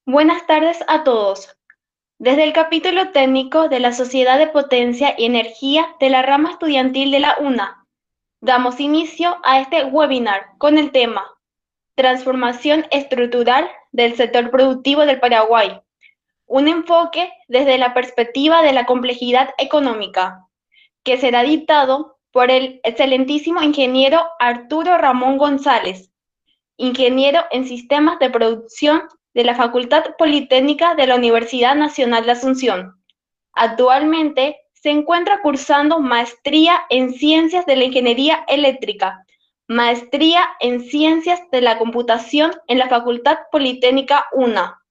Buenas tardes a todos. Desde el capítulo técnico de la Sociedad de Potencia y Energía de la rama estudiantil de la UNA, damos inicio a este webinar con el tema Transformación estructural del sector productivo del Paraguay, un enfoque desde la perspectiva de la complejidad económica, que será dictado por el excelentísimo ingeniero Arturo Ramón González, ingeniero en sistemas de producción de la Facultad Politécnica de la Universidad Nacional de Asunción. Actualmente se encuentra cursando maestría en Ciencias de la Ingeniería Eléctrica, maestría en Ciencias de la Computación en la Facultad Politécnica UNA.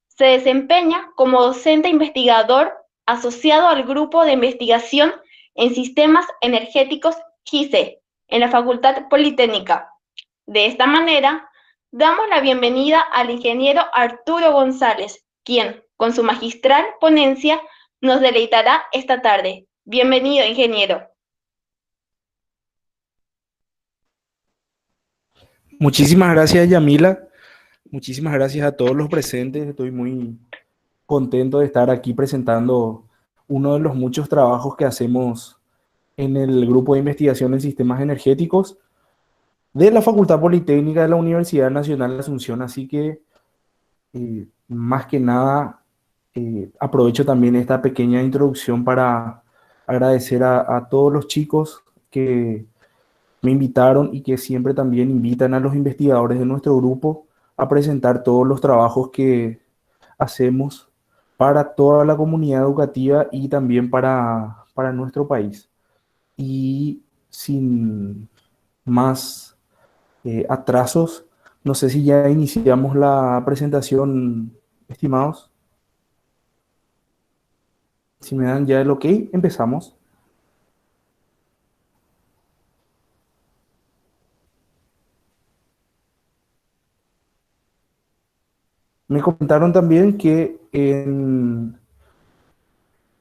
Se desempeña como docente investigador asociado al Grupo de Investigación en Sistemas Energéticos GISE en la Facultad Politécnica. De esta manera, damos la bienvenida al ingeniero Arturo González, quien, con su magistral ponencia, nos deleitará esta tarde. Bienvenido, ingeniero. Muchísimas gracias, Yamila. Muchísimas gracias a todos los presentes. Estoy muy contento de estar aquí presentando uno de los muchos trabajos que hacemos en el grupo de investigación en sistemas energéticos de la Facultad Politécnica de la Universidad Nacional de Asunción. Así que, más que nada, aprovecho también esta pequeña introducción para agradecer a todos los chicos que me invitaron y que siempre también invitan a los investigadores de nuestro grupo a presentar todos los trabajos que hacemos para toda la comunidad educativa y también para nuestro país. Y sin más atrasos, no sé si ya iniciamos la presentación, estimados. Si me dan ya el ok, empezamos. Me comentaron también que en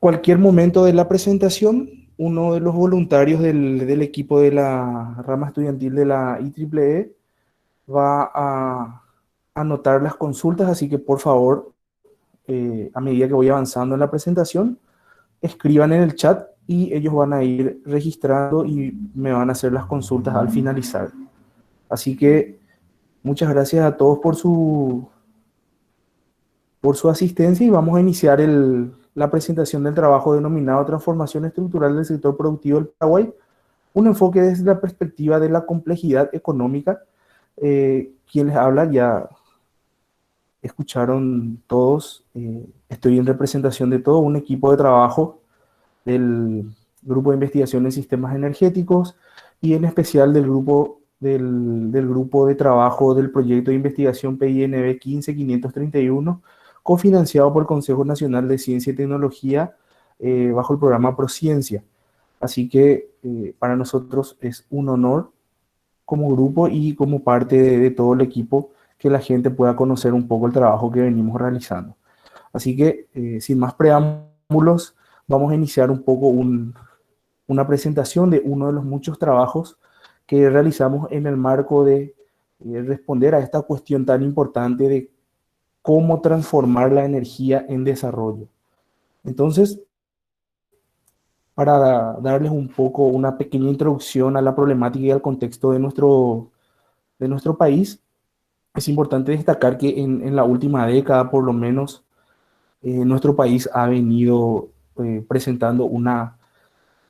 cualquier momento de la presentación, uno de los voluntarios del equipo de la rama estudiantil de la IEEE va a anotar las consultas, así que por favor, a medida que voy avanzando en la presentación, escriban en el chat y ellos van a ir registrando y me van a hacer las consultas al finalizar. Así que muchas gracias a todos por su asistencia y vamos a iniciar la presentación del trabajo denominado Transformación Estructural del Sector Productivo del Paraguay, un enfoque desde la perspectiva de la complejidad económica. Quien les habla ya escucharon todos, estoy en representación de todo un equipo de trabajo del Grupo de Investigación en Sistemas Energéticos y en especial del grupo de trabajo del proyecto de investigación PINB 15531, cofinanciado por el Consejo Nacional de Ciencia y Tecnología bajo el programa Prociencia. Así que para nosotros es un honor como grupo y como parte de todo el equipo que la gente pueda conocer un poco el trabajo que venimos realizando. Así que, sin más preámbulos, vamos a iniciar un poco una presentación de uno de los muchos trabajos que realizamos en el marco de responder a esta cuestión tan importante de cómo transformar la energía en desarrollo. Entonces, para darles un poco una pequeña introducción a la problemática y al contexto de nuestro país, es importante destacar que en la última década, por lo menos, nuestro país ha venido presentando una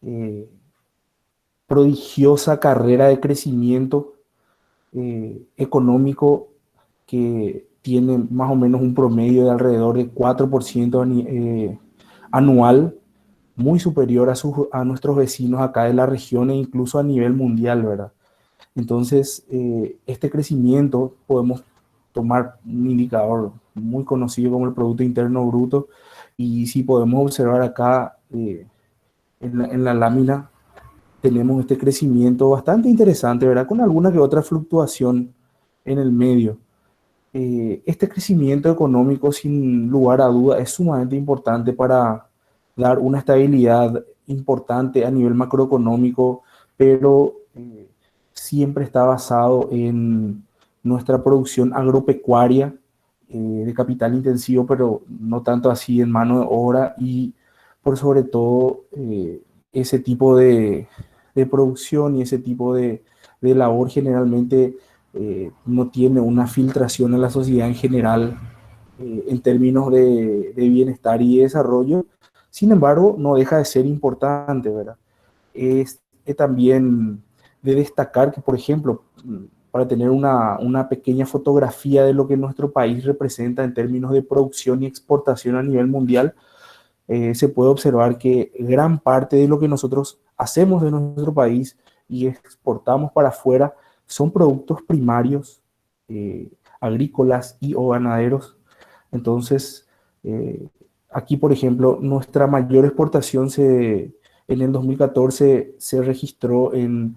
eh, prodigiosa carrera de crecimiento económico que tiene más o menos un promedio de alrededor de 4% anual, muy superior a nuestros vecinos acá de la región e incluso a nivel mundial, ¿verdad? Entonces, este crecimiento podemos tomar un indicador muy conocido como el Producto Interno Bruto, y si podemos observar acá en la lámina, tenemos este crecimiento bastante interesante, ¿verdad? Con alguna que otra fluctuación en el medio. Este crecimiento económico, sin lugar a duda, es sumamente importante para dar una estabilidad importante a nivel macroeconómico, pero siempre está basado en nuestra producción agropecuaria de capital intensivo, pero no tanto así en mano de obra y por sobre todo ese tipo de producción y ese tipo de labor generalmente no tiene una filtración a la sociedad en general en términos de bienestar y desarrollo. Sin embargo, no deja de ser importante, ¿verdad? Es también de destacar que, por ejemplo, para tener una pequeña fotografía de lo que nuestro país representa en términos de producción y exportación a nivel mundial, se puede observar que gran parte de lo que nosotros hacemos de nuestro país y exportamos para afuera son productos primarios, agrícolas y o ganaderos. Entonces, eh, aquí, por ejemplo, nuestra mayor exportación en el 2014 se registró en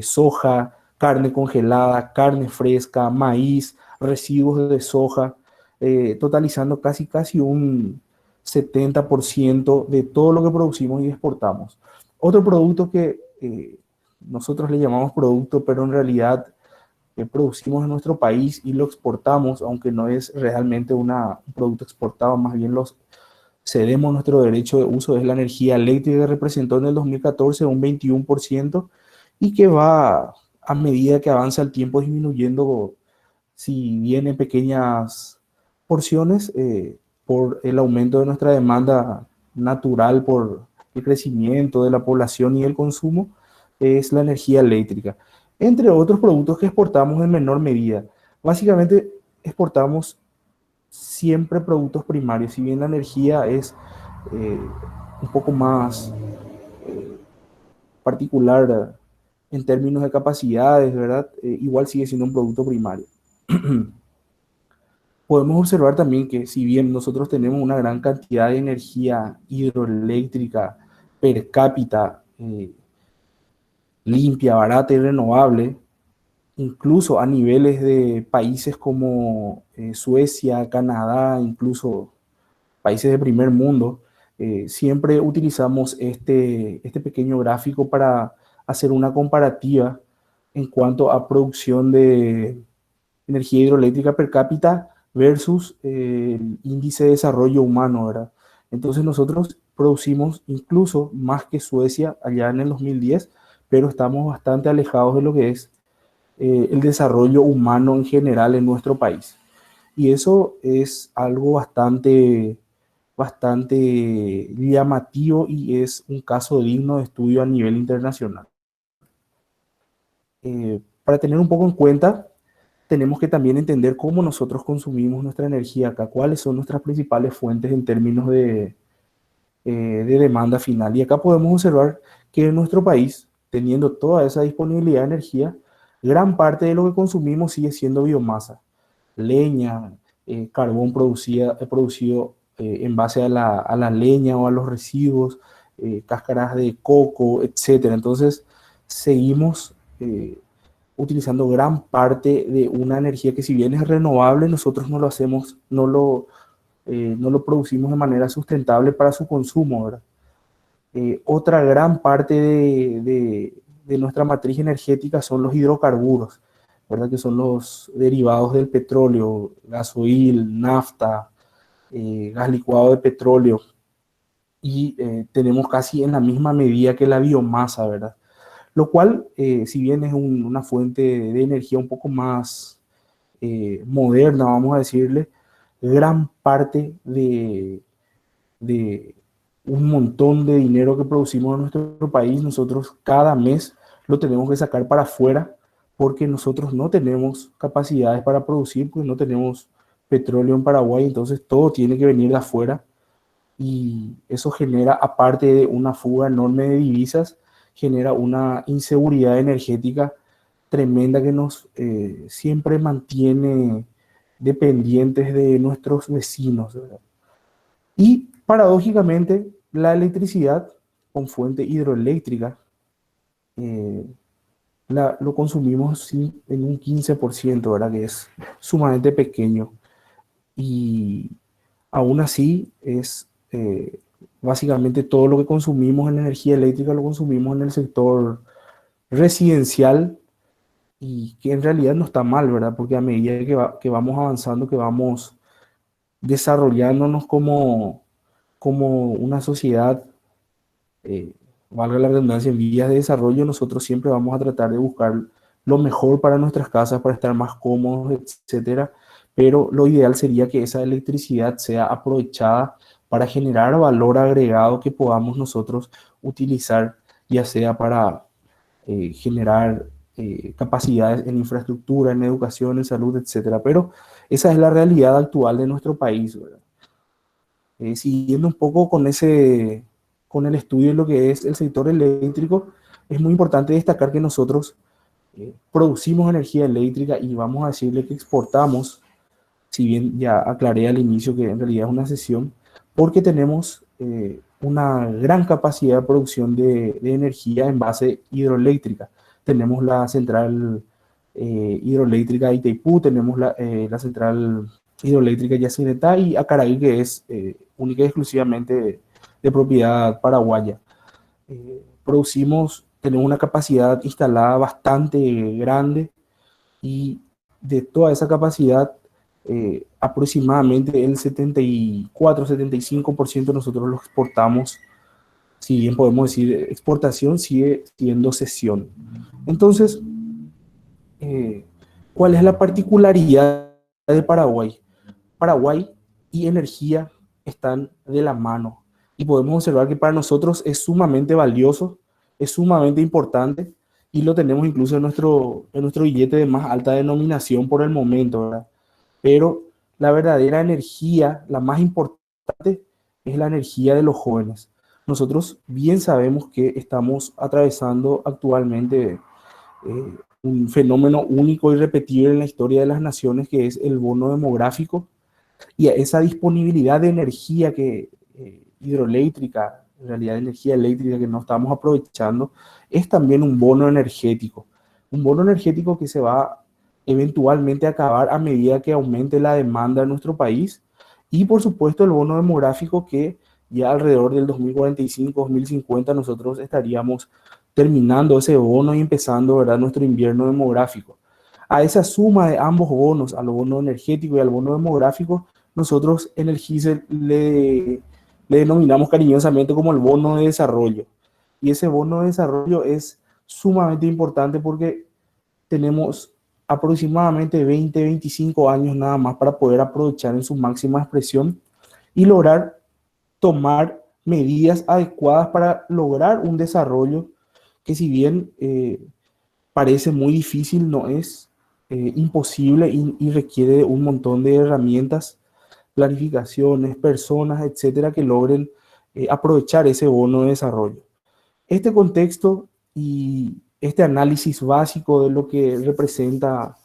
soja, carne congelada, carne fresca, maíz, residuos de soja, totalizando casi un 70% de todo lo que producimos y exportamos. Otro producto que nosotros le llamamos producto, pero en realidad que producimos en nuestro país y lo exportamos, aunque no es realmente un producto exportado, más bien los cedemos nuestro derecho de uso, es la energía eléctrica que representó en el 2014 un 21% y que va a medida que avanza el tiempo disminuyendo, si bien en pequeñas porciones, por el aumento de nuestra demanda natural, por el crecimiento de la población y el consumo, es la energía eléctrica, entre otros productos que exportamos en menor medida. Básicamente exportamos siempre productos primarios, si bien la energía es eh, un poco más particular en términos de capacidades, ¿verdad? Igual sigue siendo un producto primario. Podemos observar también que si bien nosotros tenemos una gran cantidad de energía hidroeléctrica per cápita, limpia, barata y renovable, incluso a niveles de países como Suecia, Canadá, incluso países de primer mundo, siempre utilizamos este pequeño gráfico para hacer una comparativa en cuanto a producción de energía hidroeléctrica per cápita versus el índice de desarrollo humano, ¿verdad? Entonces nosotros producimos incluso más que Suecia allá en el 2010, pero estamos bastante alejados de lo que es el desarrollo humano en general en nuestro país. Y eso es algo bastante llamativo y es un caso digno de estudio a nivel internacional. Para tener un poco en cuenta, tenemos que también entender cómo nosotros consumimos nuestra energía acá, cuáles son nuestras principales fuentes en términos de demanda final. Y acá podemos observar que en nuestro país, teniendo toda esa disponibilidad de energía, gran parte de lo que consumimos sigue siendo biomasa, leña, carbón producido en base a la leña o a los residuos, cáscaras de coco, etcétera. Entonces, seguimos utilizando gran parte de una energía que si bien es renovable, nosotros no lo hacemos, no lo producimos de manera sustentable para su consumo, ¿verdad? Otra gran parte de nuestra matriz energética son los hidrocarburos, ¿verdad? Que son los derivados del petróleo, gasoil, nafta, gas licuado de petróleo, y tenemos casi en la misma medida que la biomasa, ¿verdad? Lo cual, si bien es una fuente de energía un poco más moderna, vamos a decirle, gran parte de un montón de dinero que producimos en nuestro país, nosotros cada mes lo tenemos que sacar para afuera porque nosotros no tenemos capacidades para producir, porque no tenemos petróleo en Paraguay, entonces todo tiene que venir de afuera y eso genera, aparte de una fuga enorme de divisas, genera una inseguridad energética tremenda que nos siempre mantiene dependientes de nuestros vecinos, ¿verdad? Y paradójicamente, la electricidad con fuente hidroeléctrica eh, lo consumimos sí, en un 15%, ¿verdad? Que es sumamente pequeño. Y aún así es básicamente todo lo que consumimos en energía eléctrica lo consumimos en el sector residencial y que en realidad no está mal, ¿verdad? Porque a medida que vamos avanzando, que vamos desarrollándonos como una sociedad, eh, valga la redundancia, en vías de desarrollo, nosotros siempre vamos a tratar de buscar lo mejor para nuestras casas, para estar más cómodos, etcétera. Pero lo ideal sería que esa electricidad sea aprovechada para generar valor agregado que podamos nosotros utilizar, ya sea para generar capacidades en infraestructura, en educación, en salud, etcétera. Pero esa es la realidad actual de nuestro país, ¿verdad? Siguiendo un poco con el estudio de lo que es el sector eléctrico, es muy importante destacar que nosotros producimos energía eléctrica y vamos a decirle que exportamos, si bien ya aclaré al inicio que en realidad es una sesión, porque tenemos una gran capacidad de producción de energía en base hidroeléctrica. Tenemos la central hidroeléctrica de Itaipú, tenemos la central hidroeléctrica Yacyretá y Acaraí, que es única y exclusivamente de propiedad paraguaya. Tenemos una capacidad instalada bastante grande y de toda esa capacidad, aproximadamente el 74-75% nosotros lo exportamos. Si bien podemos decir exportación, sigue siendo cesión. Entonces, eh, ¿cuál es la particularidad de Paraguay? Paraguay y energía están de la mano y podemos observar que para nosotros es sumamente valioso, es sumamente importante y lo tenemos incluso en nuestro billete de más alta denominación por el momento, ¿verdad? Pero la verdadera energía, la más importante, es la energía de los jóvenes. Nosotros bien sabemos que estamos atravesando actualmente un fenómeno único y repetible en la historia de las naciones, que es el bono demográfico, y a esa disponibilidad de energía hidroeléctrica, en realidad energía eléctrica que no estamos aprovechando, es también un bono energético que se va eventualmente a acabar a medida que aumente la demanda en nuestro país, y por supuesto el bono demográfico que ya alrededor del 2045-2050 nosotros estaríamos terminando ese bono y empezando, ¿verdad?, nuestro invierno demográfico. A esa suma de ambos bonos, al bono energético y al bono demográfico, nosotros en el GISE le denominamos cariñosamente como el bono de desarrollo. Y ese bono de desarrollo es sumamente importante porque tenemos aproximadamente 20-25 años nada más para poder aprovechar en su máxima expresión y lograr tomar medidas adecuadas para lograr un desarrollo que, si bien parece muy difícil, no es imposible y requiere un montón de herramientas, planificaciones, personas, etcétera, que logren aprovechar ese bono de desarrollo. Este contexto y este análisis básico de lo que representa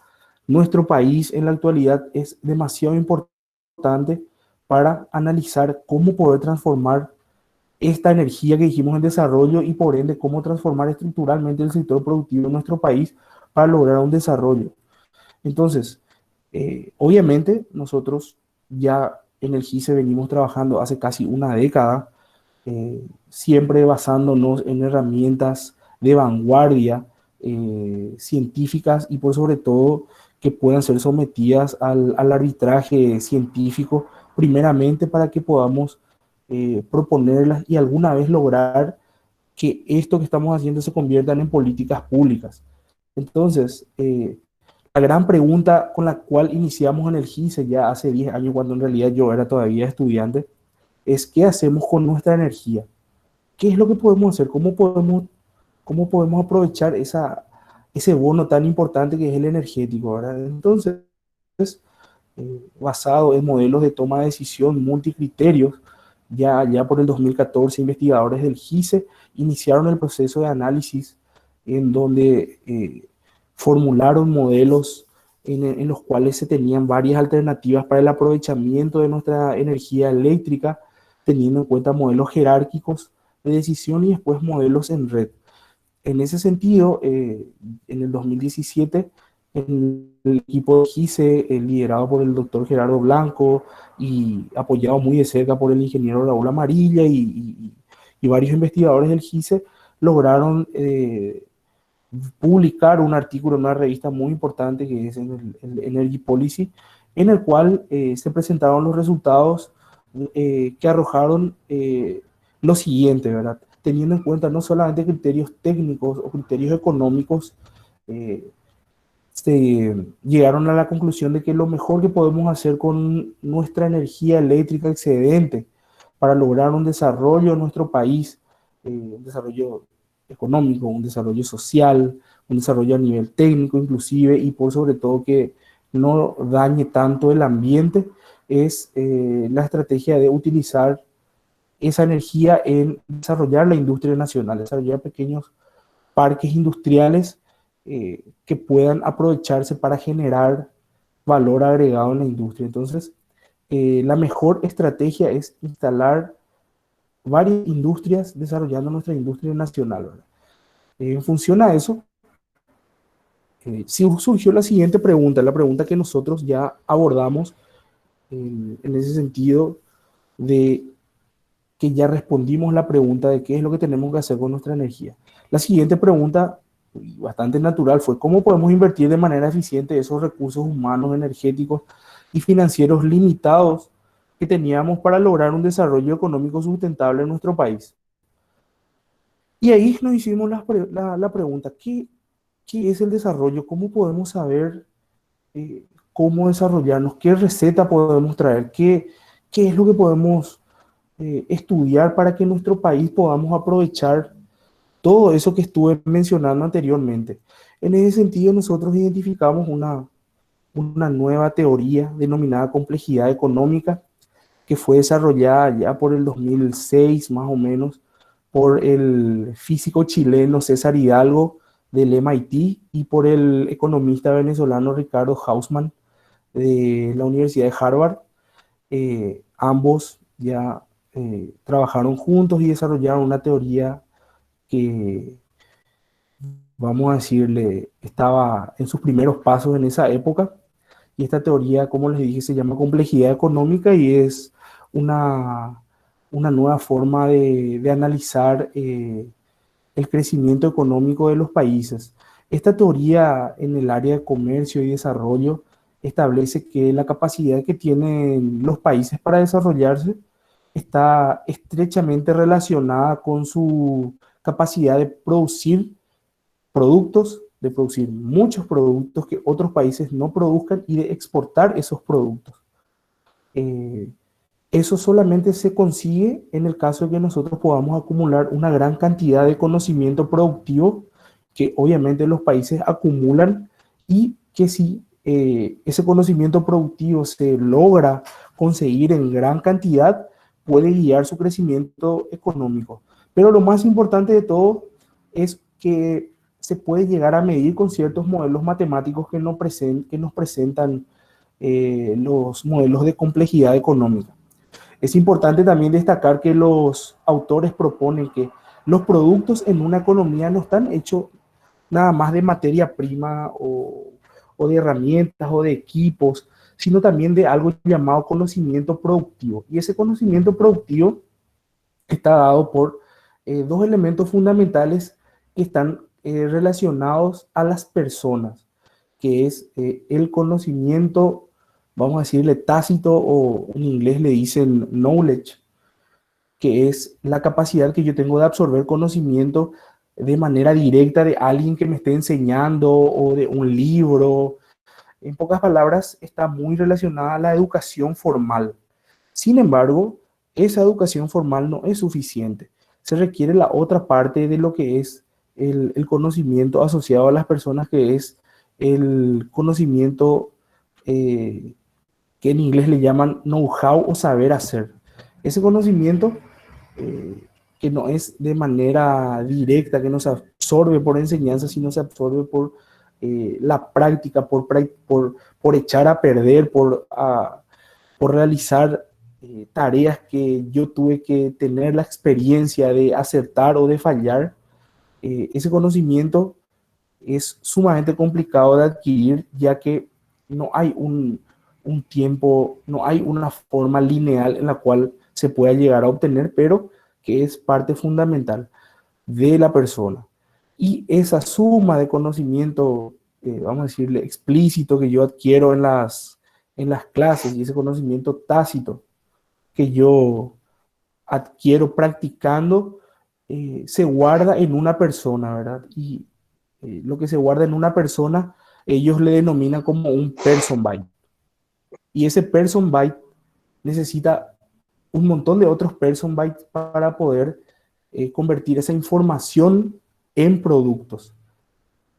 nuestro país en la actualidad es demasiado importante para analizar cómo poder transformar esta energía que dijimos en desarrollo y por ende cómo transformar estructuralmente el sector productivo en nuestro país para lograr un desarrollo. Entonces, obviamente nosotros ya en el GISE venimos trabajando hace casi una década, siempre basándonos en herramientas de vanguardia, científicas y por sobre todo que puedan ser sometidas al arbitraje científico, primeramente para que podamos proponerlas y alguna vez lograr que esto que estamos haciendo se conviertan en políticas públicas. Entonces, la gran pregunta con la cual iniciamos en el GISE ya hace 10 años, cuando en realidad yo era todavía estudiante, es qué hacemos con nuestra energía. ¿Qué es lo que podemos hacer? ¿Cómo podemos aprovechar ese bono tan importante que es el energético, ¿verdad? Entonces, basado en modelos de toma de decisión multicriterios, ya por el 2014 investigadores del GISE iniciaron el proceso de análisis en donde formularon modelos en los cuales se tenían varias alternativas para el aprovechamiento de nuestra energía eléctrica, teniendo en cuenta modelos jerárquicos de decisión y después modelos en red. En ese sentido, en el 2017, el equipo de GISE, liderado por el doctor Gerardo Blanco y apoyado muy de cerca por el ingeniero Raúl Amarilla y varios investigadores del GISE, lograron publicar un artículo en una revista muy importante que es en el Energy Policy, en el cual se presentaron los resultados que arrojaron lo siguiente, ¿verdad? Teniendo en cuenta no solamente criterios técnicos o criterios económicos, eh, se llegaron a la conclusión de que lo mejor que podemos hacer con nuestra energía eléctrica excedente para lograr un desarrollo en nuestro país, un desarrollo económico, un desarrollo social, un desarrollo a nivel técnico inclusive, y por sobre todo que no dañe tanto el ambiente, es la estrategia de utilizar esa energía en desarrollar la industria nacional, desarrollar pequeños parques industriales que puedan aprovecharse para generar valor agregado en la industria. Entonces, la mejor estrategia es instalar varias industrias desarrollando nuestra industria nacional, ¿verdad? En función a eso, surgió la siguiente pregunta, la pregunta que nosotros ya abordamos en ese sentido de que ya respondimos la pregunta de qué es lo que tenemos que hacer con nuestra energía. La siguiente pregunta, bastante natural, fue cómo podemos invertir de manera eficiente esos recursos humanos, energéticos y financieros limitados que teníamos para lograr un desarrollo económico sustentable en nuestro país. Y ahí nos hicimos la pregunta, ¿qué es el desarrollo? ¿Cómo podemos saber cómo desarrollarnos? ¿Qué receta podemos traer? ¿Qué es lo que podemos estudiar para que en nuestro país podamos aprovechar todo eso que estuve mencionando anteriormente? En ese sentido, nosotros identificamos una nueva teoría denominada complejidad económica, que fue desarrollada ya por el 2006 más o menos por el físico chileno César Hidalgo del MIT y por el economista venezolano Ricardo Hausmann de la Universidad de Harvard. Ambos ya trabajaron juntos y desarrollaron una teoría que, vamos a decirle, estaba en sus primeros pasos en esa época. Y esta teoría, como les dije, se llama complejidad económica y es una, una nueva forma de analizar el crecimiento económico de los países. Esta teoría en el área de comercio y desarrollo establece que la capacidad que tienen los países para desarrollarse está estrechamente relacionada con su capacidad de producir productos, de producir muchos productos que otros países no produzcan y de exportar esos productos. Eh, Eso solamente se consigue en el caso de que nosotros podamos acumular una gran cantidad de conocimiento productivo que obviamente los países acumulan y que si ese conocimiento productivo se logra conseguir en gran cantidad, puede guiar su crecimiento económico. Pero lo más importante de todo es que se puede llegar a medir con ciertos modelos matemáticos que nos presentan los modelos de complejidad económica. Es importante también destacar que los autores proponen que los productos en una economía no están hechos nada más de materia prima o de herramientas o de equipos, sino también de algo llamado conocimiento productivo. Y ese conocimiento productivo está dado por dos elementos fundamentales que están relacionados a las personas, que es el conocimiento, vamos a decirle tácito, o en inglés le dicen knowledge, que es la capacidad que yo tengo de absorber conocimiento de manera directa de alguien que me esté enseñando o de un libro. En pocas palabras, está muy relacionada a la educación formal. Sin embargo, esa educación formal no es suficiente. Se requiere la otra parte de lo que es el conocimiento asociado a las personas, que es el conocimiento que en inglés le llaman know-how o saber hacer. Ese conocimiento que no es de manera directa, que no se absorbe por enseñanza, sino se absorbe por la práctica, por echar a perder, por realizar tareas que yo tuve que tener la experiencia de acertar o de fallar. Ese conocimiento es sumamente complicado de adquirir, ya que no hay un tiempo, no hay una forma lineal en la cual se pueda llegar a obtener, pero que es parte fundamental de la persona. Y esa suma de conocimiento, vamos a decirle, explícito que yo adquiero en las clases y ese conocimiento tácito que yo adquiero practicando, se guarda en una persona, ¿verdad? Y lo que se guarda en una persona, ellos le denominan como un person byte. Y ese person byte necesita un montón de otros person bytes para poder convertir esa información en productos.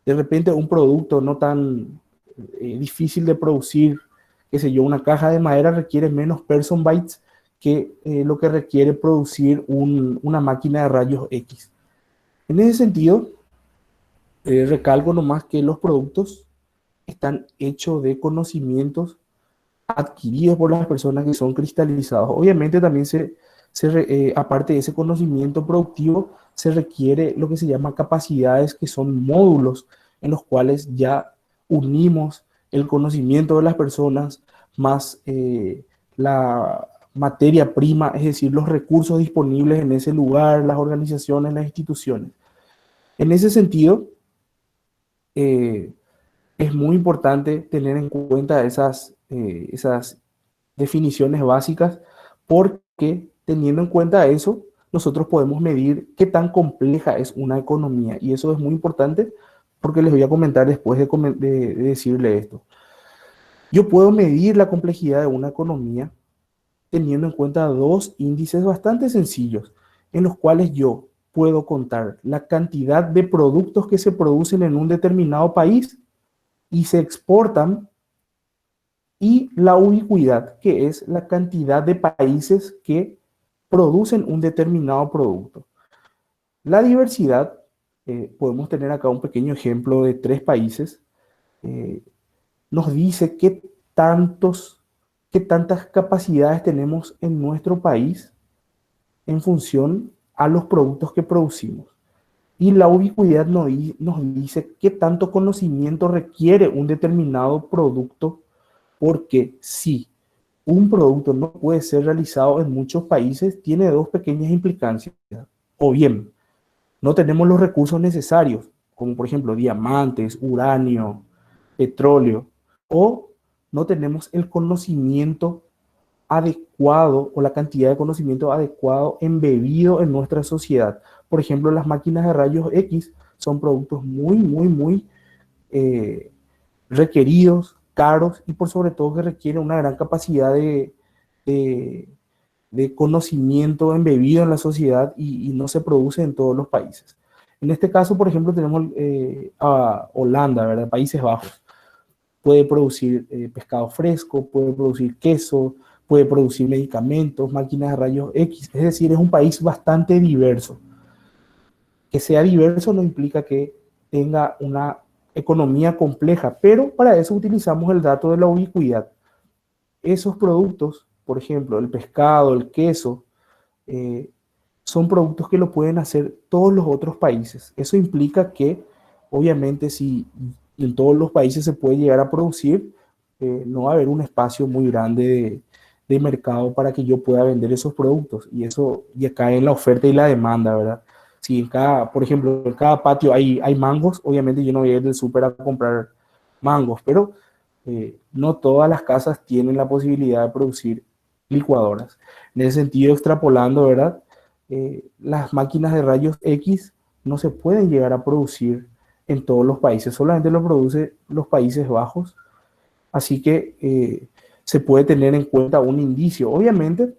De repente un producto no tan difícil de producir, qué sé yo, una caja de madera requiere menos person bytes que lo que requiere producir una máquina de rayos X. En ese sentido, recalco nomás que los productos están hechos de conocimientos adquiridos por las personas que son cristalizados. Obviamente también aparte de ese conocimiento productivo, se requiere lo que se llama capacidades, que son módulos en los cuales ya unimos el conocimiento de las personas más la materia prima, es decir, los recursos disponibles en ese lugar, las organizaciones, las instituciones. En ese sentido, eh, es muy importante tener en cuenta esas definiciones básicas, porque teniendo en cuenta eso, nosotros podemos medir qué tan compleja es una economía. Y eso es muy importante porque les voy a comentar después de decirle esto. Yo puedo medir la complejidad de una economía teniendo en cuenta dos índices bastante sencillos, en los cuales yo puedo contar la cantidad de productos que se producen en un determinado país y se exportan, y la ubicuidad, que es la cantidad de países que producen un determinado producto. La diversidad, podemos tener acá un pequeño ejemplo de 3 países, eh, nos dice qué tantas capacidades tenemos en nuestro país en función a los productos que producimos. Y la ubicuidad nos dice qué tanto conocimiento requiere un determinado producto, porque si un producto no puede ser realizado en muchos países, tiene dos pequeñas implicancias. O bien, no tenemos los recursos necesarios, como por ejemplo diamantes, uranio, petróleo, o no tenemos el conocimiento adecuado o la cantidad de conocimiento adecuado embebido en nuestra sociedad. Por ejemplo, las máquinas de rayos X son productos muy, muy, muy eh, requeridos, caros, y por sobre todo que requieren una gran capacidad de, de conocimiento embebido en la sociedad, y no se produce en todos los países. En este caso, por ejemplo, tenemos a Holanda, ¿verdad? Países Bajos. Puede producir pescado fresco, puede producir queso, puede producir medicamentos, máquinas de rayos X. Es decir, es un país bastante diverso. Que sea diverso no implica que tenga una economía compleja, pero para eso utilizamos el dato de la ubicuidad. Esos productos, por ejemplo, el pescado, el queso, eh, son productos que lo pueden hacer todos los otros países. Eso implica que, obviamente, si en todos los países se puede llegar a producir, no va a haber un espacio muy grande de mercado para que yo pueda vender esos productos. Y eso ya cae en la oferta y la demanda, ¿verdad? Si en cada, por ejemplo, en cada patio hay mangos, obviamente yo no voy a ir del súper a comprar mangos, pero no todas las casas tienen la posibilidad de producir licuadoras. En ese sentido, extrapolando, ¿verdad? Las máquinas de rayos X no se pueden llegar a producir en todos los países, solamente lo produce los Países Bajos, así que se puede tener en cuenta un indicio. Obviamente,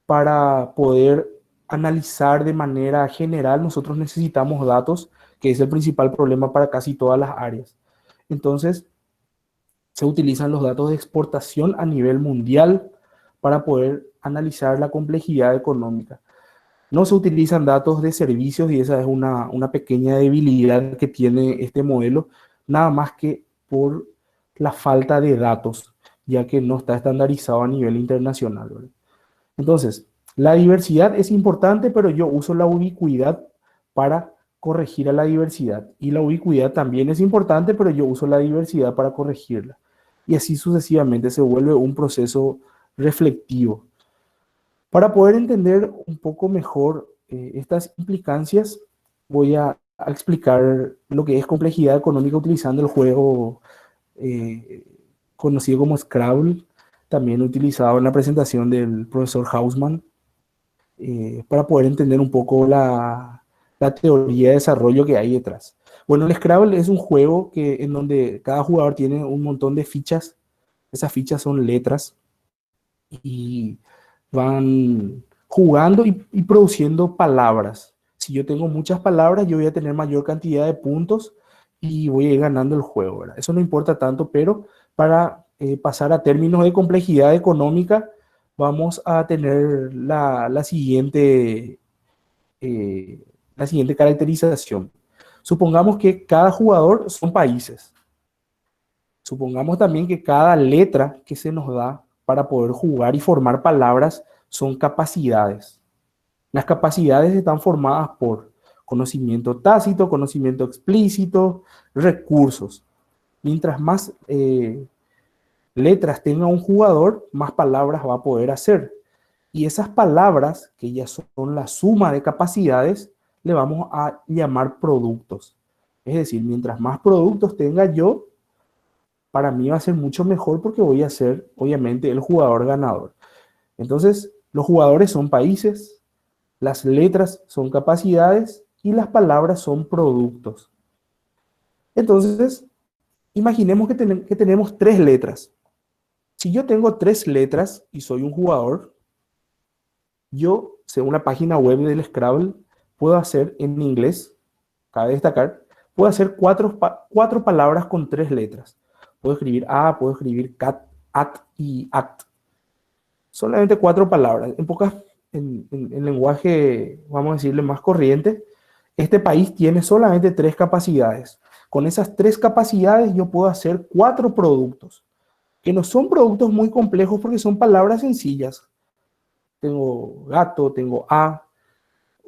para poder analizar de manera general, nosotros necesitamos datos, que es el principal problema para casi todas las áreas. Entonces, se utilizan los datos de exportación a nivel mundial para poder analizar la complejidad económica. No se utilizan datos de servicios, y esa es una pequeña debilidad que tiene este modelo, nada más que por la falta de datos, ya que no está estandarizado a nivel internacional, ¿verdad? Entonces, la diversidad es importante, pero yo uso la ubicuidad para corregir a la diversidad. Y la ubicuidad también es importante, pero yo uso la diversidad para corregirla. Y así sucesivamente se vuelve un proceso reflectivo. Para poder entender un poco mejor estas implicancias, voy a explicar lo que es complejidad económica utilizando el juego conocido como Scrabble, también utilizado en la presentación del profesor Hausmann, para poder entender un poco la teoría de desarrollo que hay detrás. Bueno, el Scrabble es un juego en donde cada jugador tiene un montón de fichas. Esas fichas son letras y van jugando y produciendo palabras. Si yo tengo muchas palabras, yo voy a tener mayor cantidad de puntos y voy a ir ganando el juego, ¿verdad? Eso no importa tanto, pero para pasar a términos de complejidad económica, vamos a tener eh, la siguiente caracterización. Supongamos que cada jugador son países. Supongamos también que cada letra que se nos da para poder jugar y formar palabras son capacidades. Las capacidades están formadas por conocimiento tácito, conocimiento explícito, recursos. Mientras más letras tenga un jugador, más palabras va a poder hacer. Y esas palabras, que ya son la suma de capacidades, le vamos a llamar productos. Es decir, mientras más productos tenga yo, para mí va a ser mucho mejor porque voy a ser, obviamente, el jugador ganador. Entonces, los jugadores son países, las letras son capacidades y las palabras son productos. Entonces, imaginemos que tenemos tres letras. Si yo tengo tres letras y soy un jugador, yo, según la página web del Scrabble, puedo hacer en inglés, cabe destacar, puedo hacer cuatro palabras con tres letras. Puedo escribir a, puedo escribir cat, at y act. Solamente cuatro palabras. En lenguaje, vamos a decirle, más corriente, este país tiene solamente tres capacidades. Con esas tres capacidades yo puedo hacer cuatro productos, que no son productos muy complejos porque son palabras sencillas. Tengo gato, tengo a,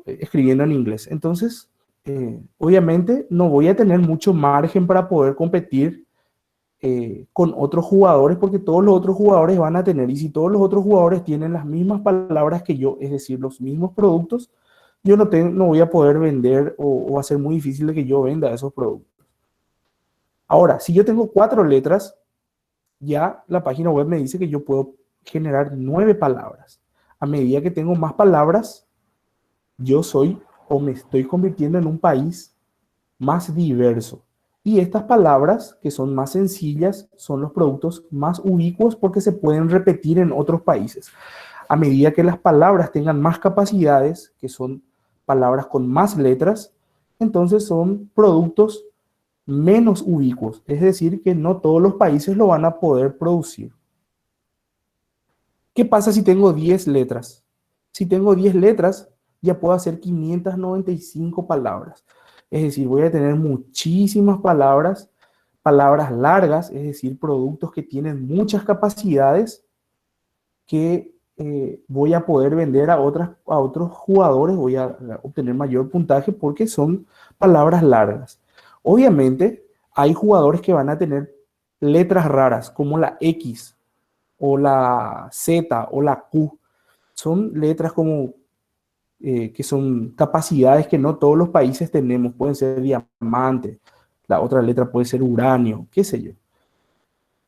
escribiendo en inglés. Entonces, obviamente no voy a tener mucho margen para poder competir con otros jugadores porque todos los otros jugadores van a tener, y si todos los otros jugadores tienen las mismas palabras que yo, es decir, los mismos productos, yo no voy a poder vender o va a ser muy difícil de que yo venda esos productos. Ahora, si yo tengo cuatro letras, ya la página web me dice que yo puedo generar 9 palabras. A medida que tengo más palabras, yo soy o me estoy convirtiendo en un país más diverso. Y estas palabras, que son más sencillas, son los productos más ubicuos porque se pueden repetir en otros países. A medida que las palabras tengan más capacidades, que son palabras con más letras, entonces son productos menos ubicuos. Es decir, que no todos los países lo van a poder producir. ¿Qué pasa si tengo 10 letras? Si tengo 10 letras, ya puedo hacer 595 palabras. Es decir, voy a tener muchísimas palabras, palabras largas, es decir, productos que tienen muchas capacidades que voy a poder vender a otros jugadores, voy a obtener mayor puntaje porque son palabras largas. Obviamente, hay jugadores que van a tener letras raras, como la X o la Z o la Q. Son letras como que son capacidades que no todos los países tenemos. Pueden ser diamante, la otra letra puede ser uranio, qué sé yo.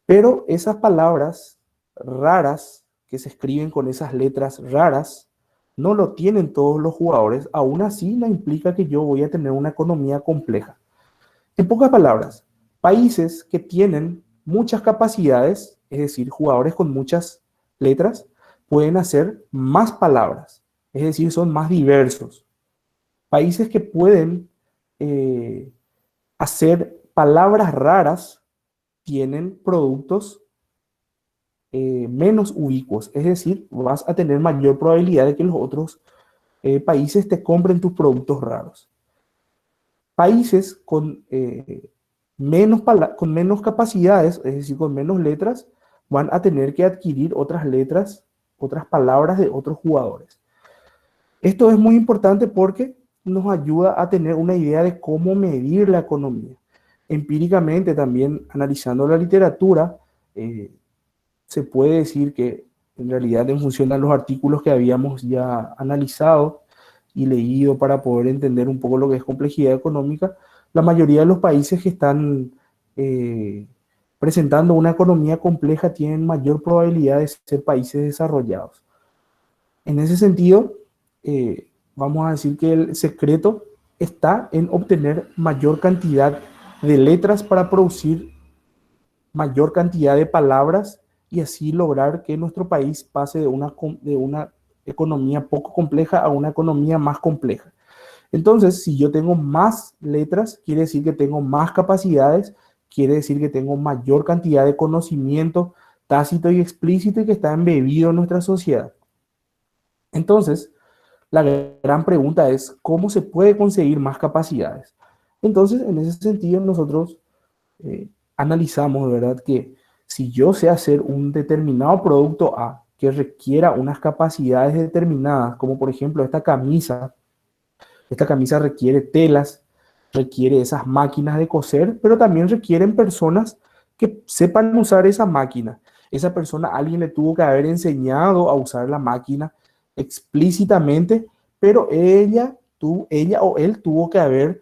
Pero esas palabras raras que se escriben con esas letras raras no lo tienen todos los jugadores. Aún así, no implica que yo voy a tener una economía compleja. En pocas palabras, países que tienen muchas capacidades, es decir, jugadores con muchas letras, pueden hacer más palabras, es decir, son más diversos. Países que pueden hacer palabras raras tienen productos menos ubicuos, es decir, vas a tener mayor probabilidad de que los otros países te compren tus productos raros. Países con menos capacidades, es decir, con menos letras, van a tener que adquirir otras letras, otras palabras de otros jugadores. Esto es muy importante porque nos ayuda a tener una idea de cómo medir la economía. Empíricamente, también analizando la literatura, se puede decir que en realidad, en función de los artículos que habíamos ya analizado y leído para poder entender un poco lo que es complejidad económica, la mayoría de los países que están presentando una economía compleja, tienen mayor probabilidad de ser países desarrollados. En ese sentido, vamos a decir que el secreto está en obtener mayor cantidad de letras para producir mayor cantidad de palabras y así lograr que nuestro país pase de una economía poco compleja a una economía más compleja. Entonces, si yo tengo más letras, quiere decir que tengo más capacidades, quiere decir que tengo mayor cantidad de conocimiento tácito y explícito y que está embebido en nuestra sociedad. Entonces, la gran pregunta es, ¿cómo se puede conseguir más capacidades? Entonces, en ese sentido, nosotros analizamos, ¿verdad? Que si yo sé hacer un determinado producto A que requiera unas capacidades determinadas, como por ejemplo esta camisa requiere telas, requiere esas máquinas de coser, pero también requieren personas que sepan usar esa máquina. Esa persona, alguien le tuvo que haber enseñado a usar la máquina explícitamente, pero ella o él tuvo que haber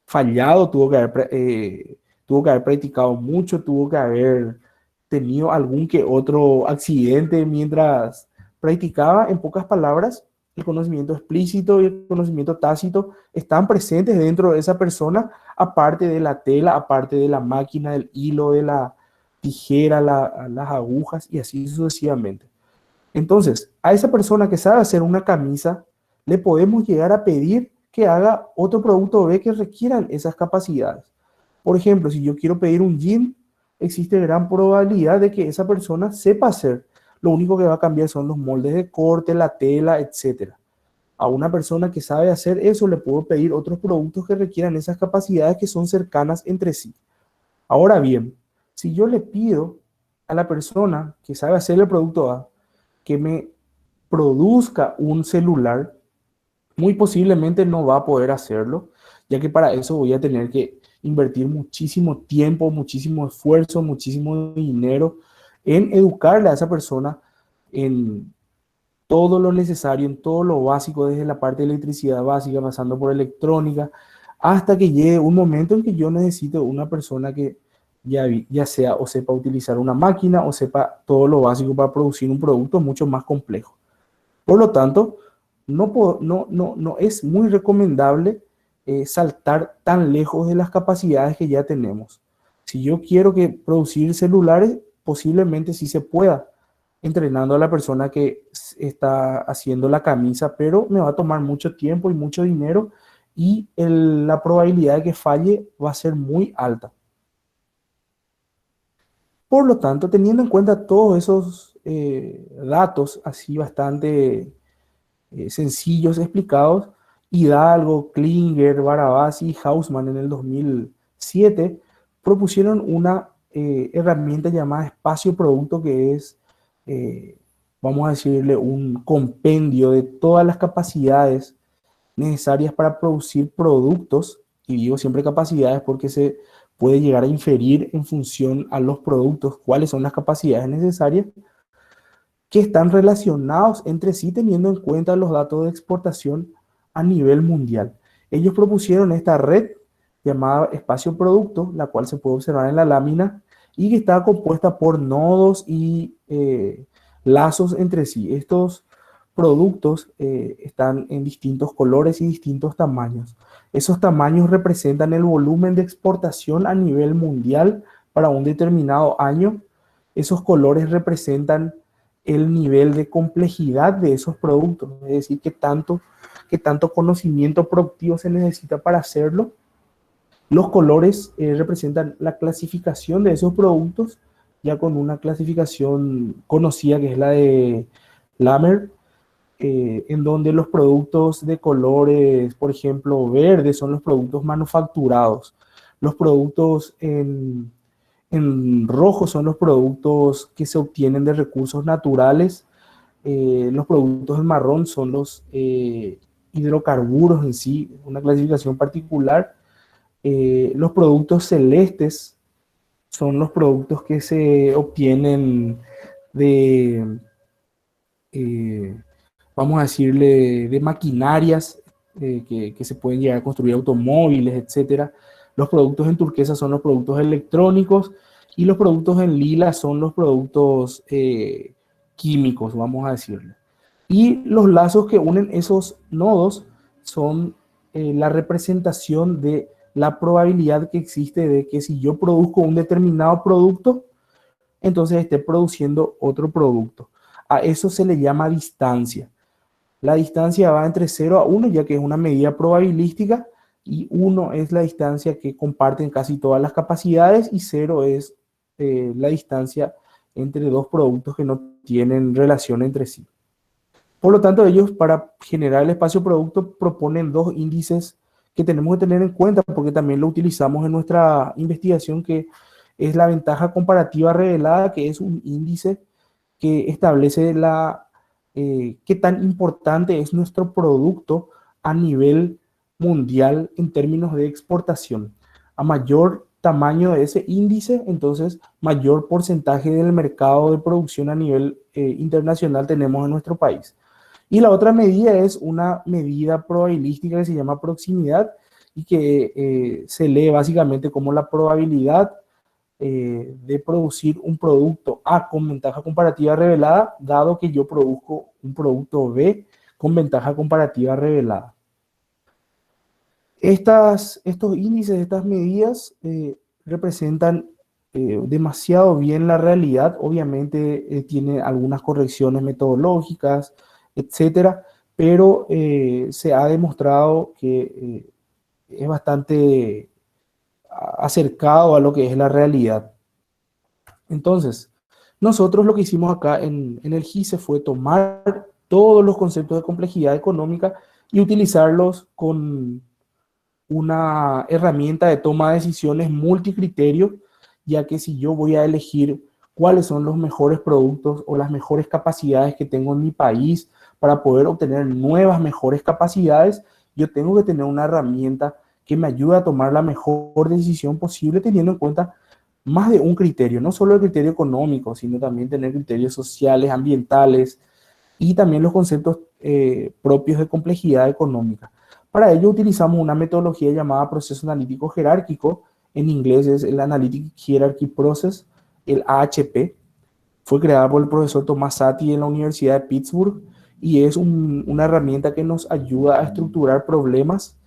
fallado, tuvo que haber practicado mucho, tuvo que haber tenido algún que otro accidente mientras practicaba. En pocas palabras, el conocimiento explícito y el conocimiento tácito están presentes dentro de esa persona, aparte de la tela, aparte de la máquina, del hilo, de la tijera, las agujas y así sucesivamente. Entonces, a esa persona que sabe hacer una camisa, le podemos llegar a pedir que haga otro producto B que requieran esas capacidades. Por ejemplo, si yo quiero pedir un jean, existe gran probabilidad de que esa persona sepa hacer. Lo único que va a cambiar son los moldes de corte, la tela, etcétera. A una persona que sabe hacer eso le puedo pedir otros productos que requieran esas capacidades que son cercanas entre sí. Ahora bien, si yo le pido a la persona que sabe hacer el producto A que me produzca un celular, muy posiblemente no va a poder hacerlo, ya que para eso voy a tener que invertir muchísimo tiempo, muchísimo esfuerzo, muchísimo dinero en educarle a esa persona en todo lo necesario, en todo lo básico, desde la parte de electricidad básica, pasando por electrónica, hasta que llegue un momento en que yo necesito una persona que ya sea o sepa utilizar una máquina o sepa todo lo básico para producir un producto mucho más complejo. Por lo tanto, no es muy recomendable saltar tan lejos de las capacidades que ya tenemos. Si yo quiero que producir celulares, posiblemente sí se pueda, entrenando a la persona que está haciendo la camisa, pero me va a tomar mucho tiempo y mucho dinero y la probabilidad de que falle va a ser muy alta. Por lo tanto, teniendo en cuenta todos esos datos así bastante sencillos explicados, Hidalgo, Klinger, Barabasi y Hausmann en el 2007 propusieron una herramienta llamada espacio producto que es, vamos a decirle, un compendio de todas las capacidades necesarias para producir productos, y digo siempre capacidades porque se puede llegar a inferir en función a los productos cuáles son las capacidades necesarias que están relacionados entre sí teniendo en cuenta los datos de exportación a nivel mundial. Ellos propusieron esta red llamada espacio producto, la cual se puede observar en la lámina y que está compuesta por nodos y lazos entre sí. Estos productos están en distintos colores y distintos tamaños. Esos tamaños representan el volumen de exportación a nivel mundial para un determinado año. Esos colores representan el nivel de complejidad de esos productos, es decir, qué tanto conocimiento productivo se necesita para hacerlo. Los colores representan la clasificación de esos productos, ya con una clasificación conocida que es la de Lamer, en donde los productos de colores, por ejemplo, verdes, son los productos manufacturados. Los productos en rojo son los productos que se obtienen de recursos naturales. Los productos en marrón son los hidrocarburos en sí, una clasificación particular. Los productos celestes son los productos que se obtienen de, eh, vamos a decirle, de maquinarias que se pueden llegar a construir automóviles, etcétera. Los productos en turquesa son los productos electrónicos y los productos en lila son los productos químicos, vamos a decirlo. Y los lazos que unen esos nodos son la representación de la probabilidad que existe de que si yo produzco un determinado producto, entonces esté produciendo otro producto. A eso se le llama distancia. La distancia va entre 0 a 1, ya que es una medida probabilística, y 1 es la distancia que comparten casi todas las capacidades, y 0 es la distancia entre dos productos que no tienen relación entre sí. Por lo tanto, ellos para generar el espacio producto proponen dos índices que tenemos que tener en cuenta porque también lo utilizamos en nuestra investigación, que es la ventaja comparativa revelada, que es un índice que establece qué tan importante es nuestro producto a nivel mundial en términos de exportación. A mayor tamaño de ese índice, entonces mayor porcentaje del mercado de producción a nivel internacional tenemos en nuestro país. Y la otra medida es una medida probabilística que se llama proximidad y que se lee básicamente como la probabilidad de producir un producto A con ventaja comparativa revelada, dado que yo produzco un producto B con ventaja comparativa revelada. Estos índices, estas medidas representan demasiado bien la realidad. Obviamente tiene algunas correcciones metodológicas, etcétera, pero se ha demostrado que es bastante acercado a lo que es la realidad. Entonces, nosotros lo que hicimos acá en el GICE fue tomar todos los conceptos de complejidad económica y utilizarlos con una herramienta de toma de decisiones multicriterio, ya que si yo voy a elegir cuáles son los mejores productos o las mejores capacidades que tengo en mi país para poder obtener nuevas, mejores capacidades, yo tengo que tener una herramienta que me ayude a tomar la mejor decisión posible teniendo en cuenta más de un criterio, no solo el criterio económico, sino también tener criterios sociales, ambientales y también los conceptos propios de complejidad económica. Para ello utilizamos una metodología llamada proceso analítico jerárquico, en inglés es el Analytic Hierarchy Process, el AHP. Fue creada por el profesor Thomas Sati en la Universidad de Pittsburgh y es una herramienta que nos ayuda a estructurar problemas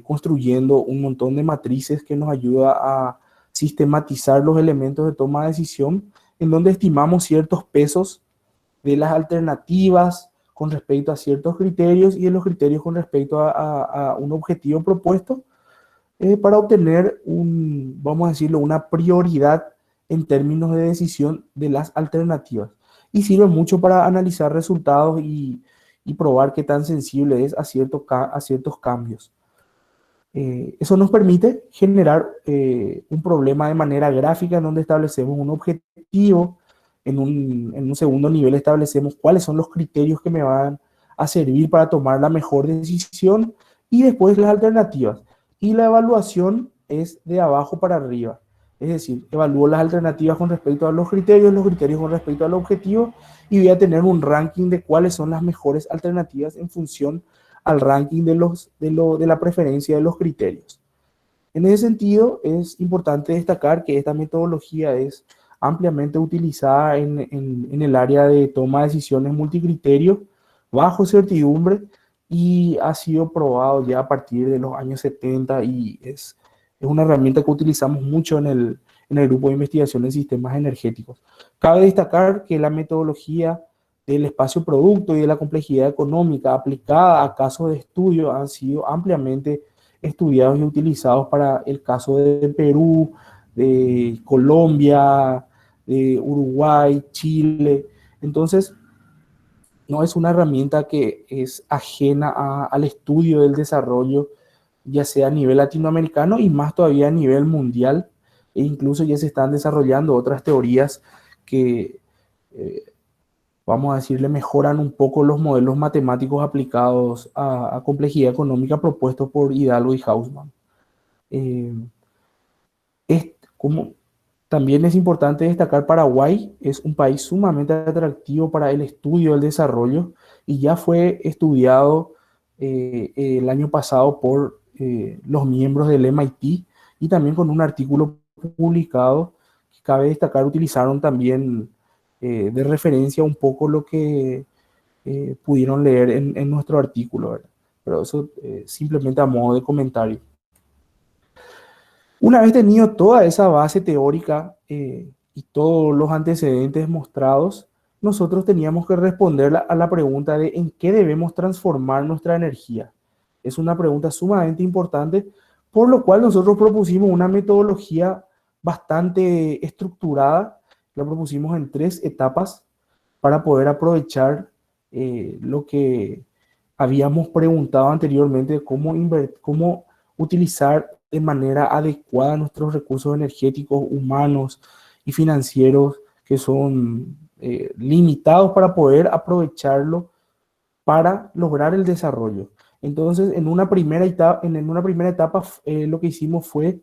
construyendo un montón de matrices que nos ayuda a sistematizar los elementos de toma de decisión, en donde estimamos ciertos pesos de las alternativas con respecto a ciertos criterios y de los criterios con respecto a un objetivo propuesto para obtener vamos a decirlo, una prioridad en términos de decisión de las alternativas. Y sirve mucho para analizar resultados y probar qué tan sensible es a ciertos cambios. Eso nos permite generar un problema de manera gráfica en donde establecemos un objetivo. En un segundo nivel establecemos cuáles son los criterios que me van a servir para tomar la mejor decisión y después las alternativas. Y la evaluación es de abajo para arriba. Es decir, evalúo las alternativas con respecto a los criterios con respecto al objetivo y voy a tener un ranking de cuáles son las mejores alternativas en función al ranking de la preferencia de los criterios. En ese sentido, es importante destacar que esta metodología es ampliamente utilizada en el área de toma de decisiones multicriterio, bajo certidumbre, y ha sido probado ya a partir de los años 70 y es una herramienta que utilizamos mucho en el grupo de investigación en sistemas energéticos. Cabe destacar que la metodología del espacio producto y de la complejidad económica aplicada a casos de estudio han sido ampliamente estudiados y utilizados para el caso de Perú, de Colombia, de Uruguay, Chile. Entonces, no es una herramienta que es ajena al estudio del desarrollo, ya sea a nivel latinoamericano y más todavía a nivel mundial, e incluso ya se están desarrollando otras teorías que vamos a decirle, mejoran un poco los modelos matemáticos aplicados a complejidad económica propuestos por Hidalgo y Hausmann. Como también es importante destacar, Paraguay es un país sumamente atractivo para el estudio del desarrollo y ya fue estudiado el año pasado por los miembros del MIT y también con un artículo publicado cabe destacar, utilizaron también de referencia un poco lo que pudieron leer en nuestro artículo, ¿verdad? Pero eso simplemente a modo de comentario. Una vez tenido toda esa base teórica y todos los antecedentes mostrados, nosotros teníamos que responder a la pregunta de en qué debemos transformar nuestra energía. Es una pregunta sumamente importante, por lo cual nosotros propusimos una metodología bastante estructurada. La propusimos en 3 etapas para poder aprovechar lo que habíamos preguntado anteriormente, de cómo utilizar de manera adecuada nuestros recursos energéticos, humanos y financieros que son limitados para poder aprovecharlo para lograr el desarrollo. Entonces, en una primera etapa lo que hicimos fue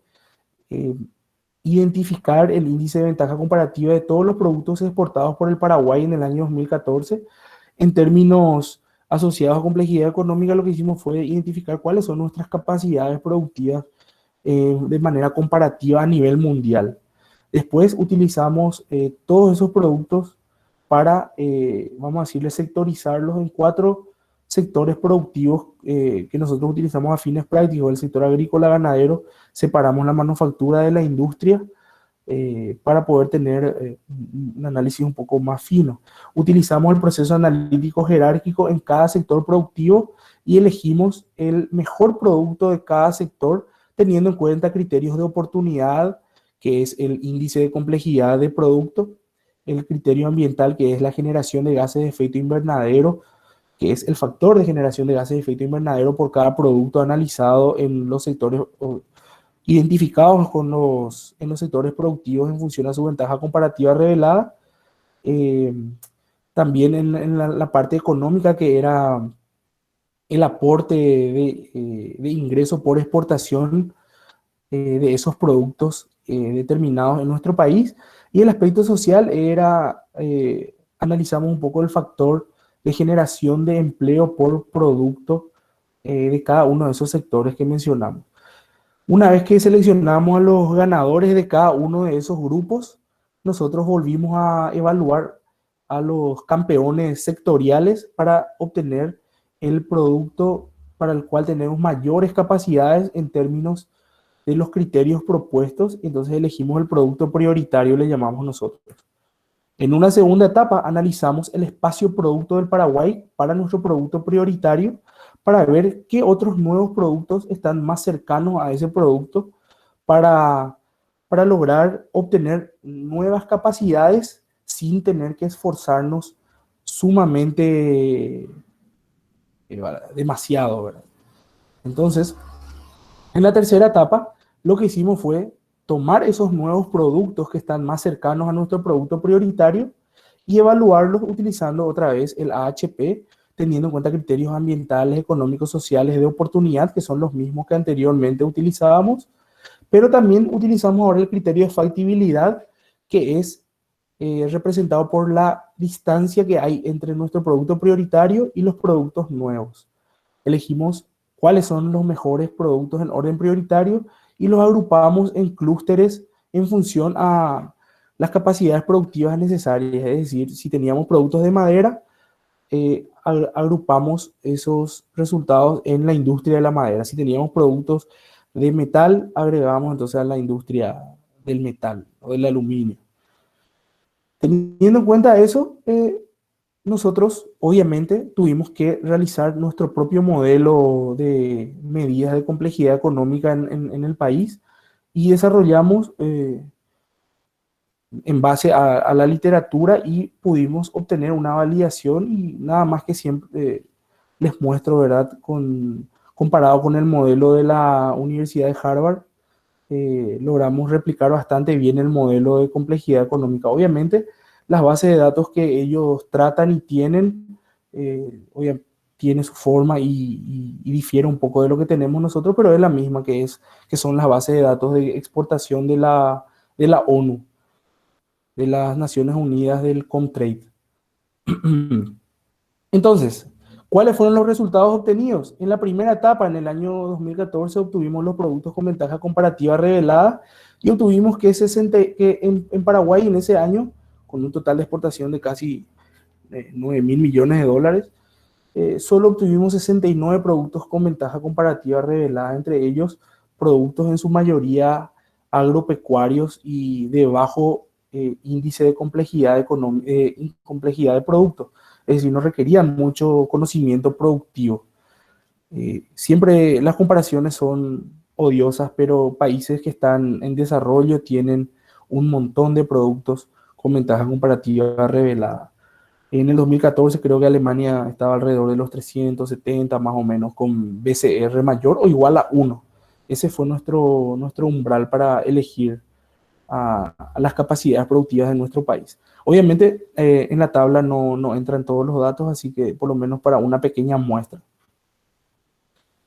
eh, identificar el índice de ventaja comparativa de todos los productos exportados por el Paraguay en el año 2014. En términos asociados a complejidad económica, lo que hicimos fue identificar cuáles son nuestras capacidades productivas de manera comparativa a nivel mundial. Después utilizamos todos esos productos para, vamos a decirle, sectorizarlos en 4 sectores productivos que nosotros utilizamos a fines prácticos. El sector agrícola, ganadero, separamos la manufactura de la industria para poder tener un análisis un poco más fino. Utilizamos el proceso analítico jerárquico en cada sector productivo y elegimos el mejor producto de cada sector teniendo en cuenta criterios de oportunidad, que es el índice de complejidad de producto, el criterio ambiental, que es la generación de gases de efecto invernadero, que es el factor de generación de gases de efecto invernadero por cada producto analizado en los sectores identificados en los sectores productivos en función a su ventaja comparativa revelada. Eh, También en la parte económica, que era el aporte de ingreso por exportación de esos productos determinados en nuestro país. Y el aspecto social era, analizamos un poco el factor de generación de empleo por producto de cada uno de esos sectores que mencionamos. Una vez que seleccionamos a los ganadores de cada uno de esos grupos, nosotros volvimos a evaluar a los campeones sectoriales para obtener el producto para el cual tenemos mayores capacidades en términos de los criterios propuestos. Entonces elegimos el producto prioritario, le llamamos nosotros. En una segunda etapa analizamos el espacio producto del Paraguay para nuestro producto prioritario, para ver qué otros nuevos productos están más cercanos a ese producto para, para lograr obtener nuevas capacidades sin tener que esforzarnos sumamente demasiado, ¿verdad? Entonces, en la tercera etapa, lo que hicimos fue tomar esos nuevos productos que están más cercanos a nuestro producto prioritario y evaluarlos utilizando otra vez el AHP, teniendo en cuenta criterios ambientales, económicos, sociales, de oportunidad, que son los mismos que anteriormente utilizábamos, pero también utilizamos ahora el criterio de factibilidad, que es representado por la distancia que hay entre nuestro producto prioritario y los productos nuevos. Elegimos cuáles son los mejores productos en orden prioritario y los agrupamos en clústeres en función a las capacidades productivas necesarias. Es decir, si teníamos productos de madera, agrupamos esos resultados en la industria de la madera. Si teníamos productos de metal, agregamos entonces a la industria del metal o del aluminio. Teniendo en cuenta eso, nosotros obviamente tuvimos que realizar nuestro propio modelo de medidas de complejidad económica en el país y desarrollamos en base a la literatura y pudimos obtener una validación y nada más que siempre les muestro, ¿verdad? Comparado con el modelo de la Universidad de Harvard, logramos replicar bastante bien el modelo de complejidad económica. Obviamente, las bases de datos que ellos tratan y tienen, obviamente, tiene su forma y difiere un poco de lo que tenemos nosotros, pero es la misma que son las bases de datos de exportación de la ONU, de las Naciones Unidas del Comtrade. Entonces, ¿cuáles fueron los resultados obtenidos? En la primera etapa, en el año 2014, obtuvimos los productos con ventaja comparativa revelada, y obtuvimos que, que en Paraguay en ese año, con un total de exportación de casi 9 mil millones de dólares, solo obtuvimos 69 productos con ventaja comparativa revelada, entre ellos productos en su mayoría agropecuarios y de bajo índice de complejidad de producto. Es decir, no requerían mucho conocimiento productivo. Siempre las comparaciones son odiosas, pero países que están en desarrollo tienen un montón de productos con ventaja comparativa revelada. En el 2014 creo que Alemania estaba alrededor de los 370 más o menos con BCR mayor o igual a 1. Ese fue nuestro umbral para elegir a las capacidades productivas de nuestro país. Obviamente en la tabla no entran todos los datos, así que por lo menos para una pequeña muestra.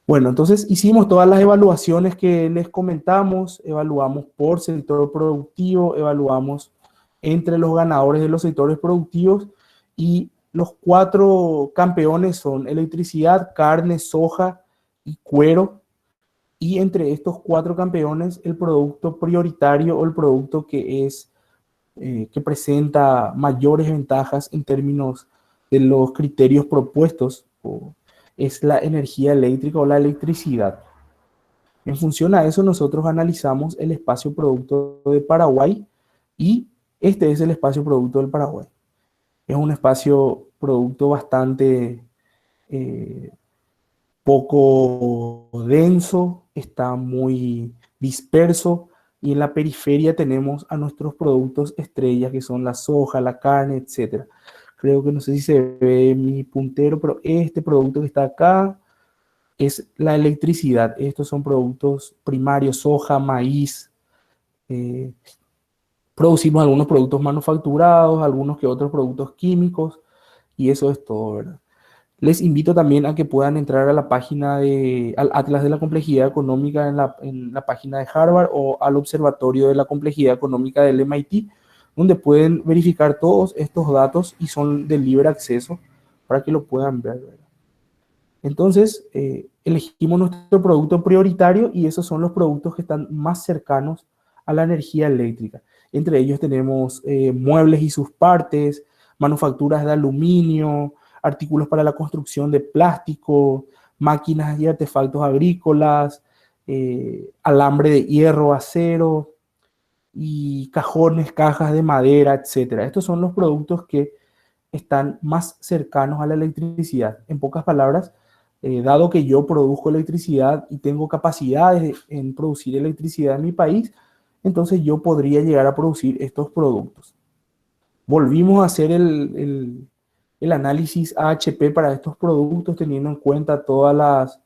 Bueno, entonces hicimos todas las evaluaciones que les comentamos, evaluamos por sector productivo, evaluamos entre los ganadores de los sectores productivos y los 4 campeones son electricidad, carne, soja y cuero. Y entre estos 4 campeones, el producto prioritario o el producto que presenta mayores ventajas en términos de los criterios propuestos es la energía eléctrica o la electricidad. En función a eso, nosotros analizamos el espacio producto de Paraguay y este es el espacio producto del Paraguay. Es un espacio producto bastante eh, poco denso, está muy disperso y en la periferia tenemos a nuestros productos estrellas que son la soja, la carne, etcétera. Creo que no sé si se ve mi puntero, pero este producto que está acá es la electricidad. Estos son productos primarios, soja, maíz. eh, Producimos algunos productos manufacturados, algunos que otros productos químicos y eso es todo, ¿verdad? Les invito también a que puedan entrar a la página al Atlas de la Complejidad Económica en la página de Harvard o al Observatorio de la Complejidad Económica del MIT, donde pueden verificar todos estos datos y son de libre acceso para que lo puedan ver, ¿verdad? Entonces, elegimos nuestro producto prioritario y esos son los productos que están más cercanos a la energía eléctrica. Entre ellos tenemos muebles y sus partes, manufacturas de aluminio, artículos para la construcción de plástico, máquinas y artefactos agrícolas, alambre de hierro, acero y cajones, cajas de madera, etcétera. Estos son los productos que están más cercanos a la electricidad. En pocas palabras, dado que yo produzco electricidad y tengo capacidades en producir electricidad en mi país, entonces yo podría llegar a producir estos productos. Volvimos a hacer el análisis AHP para estos productos, teniendo en cuenta todos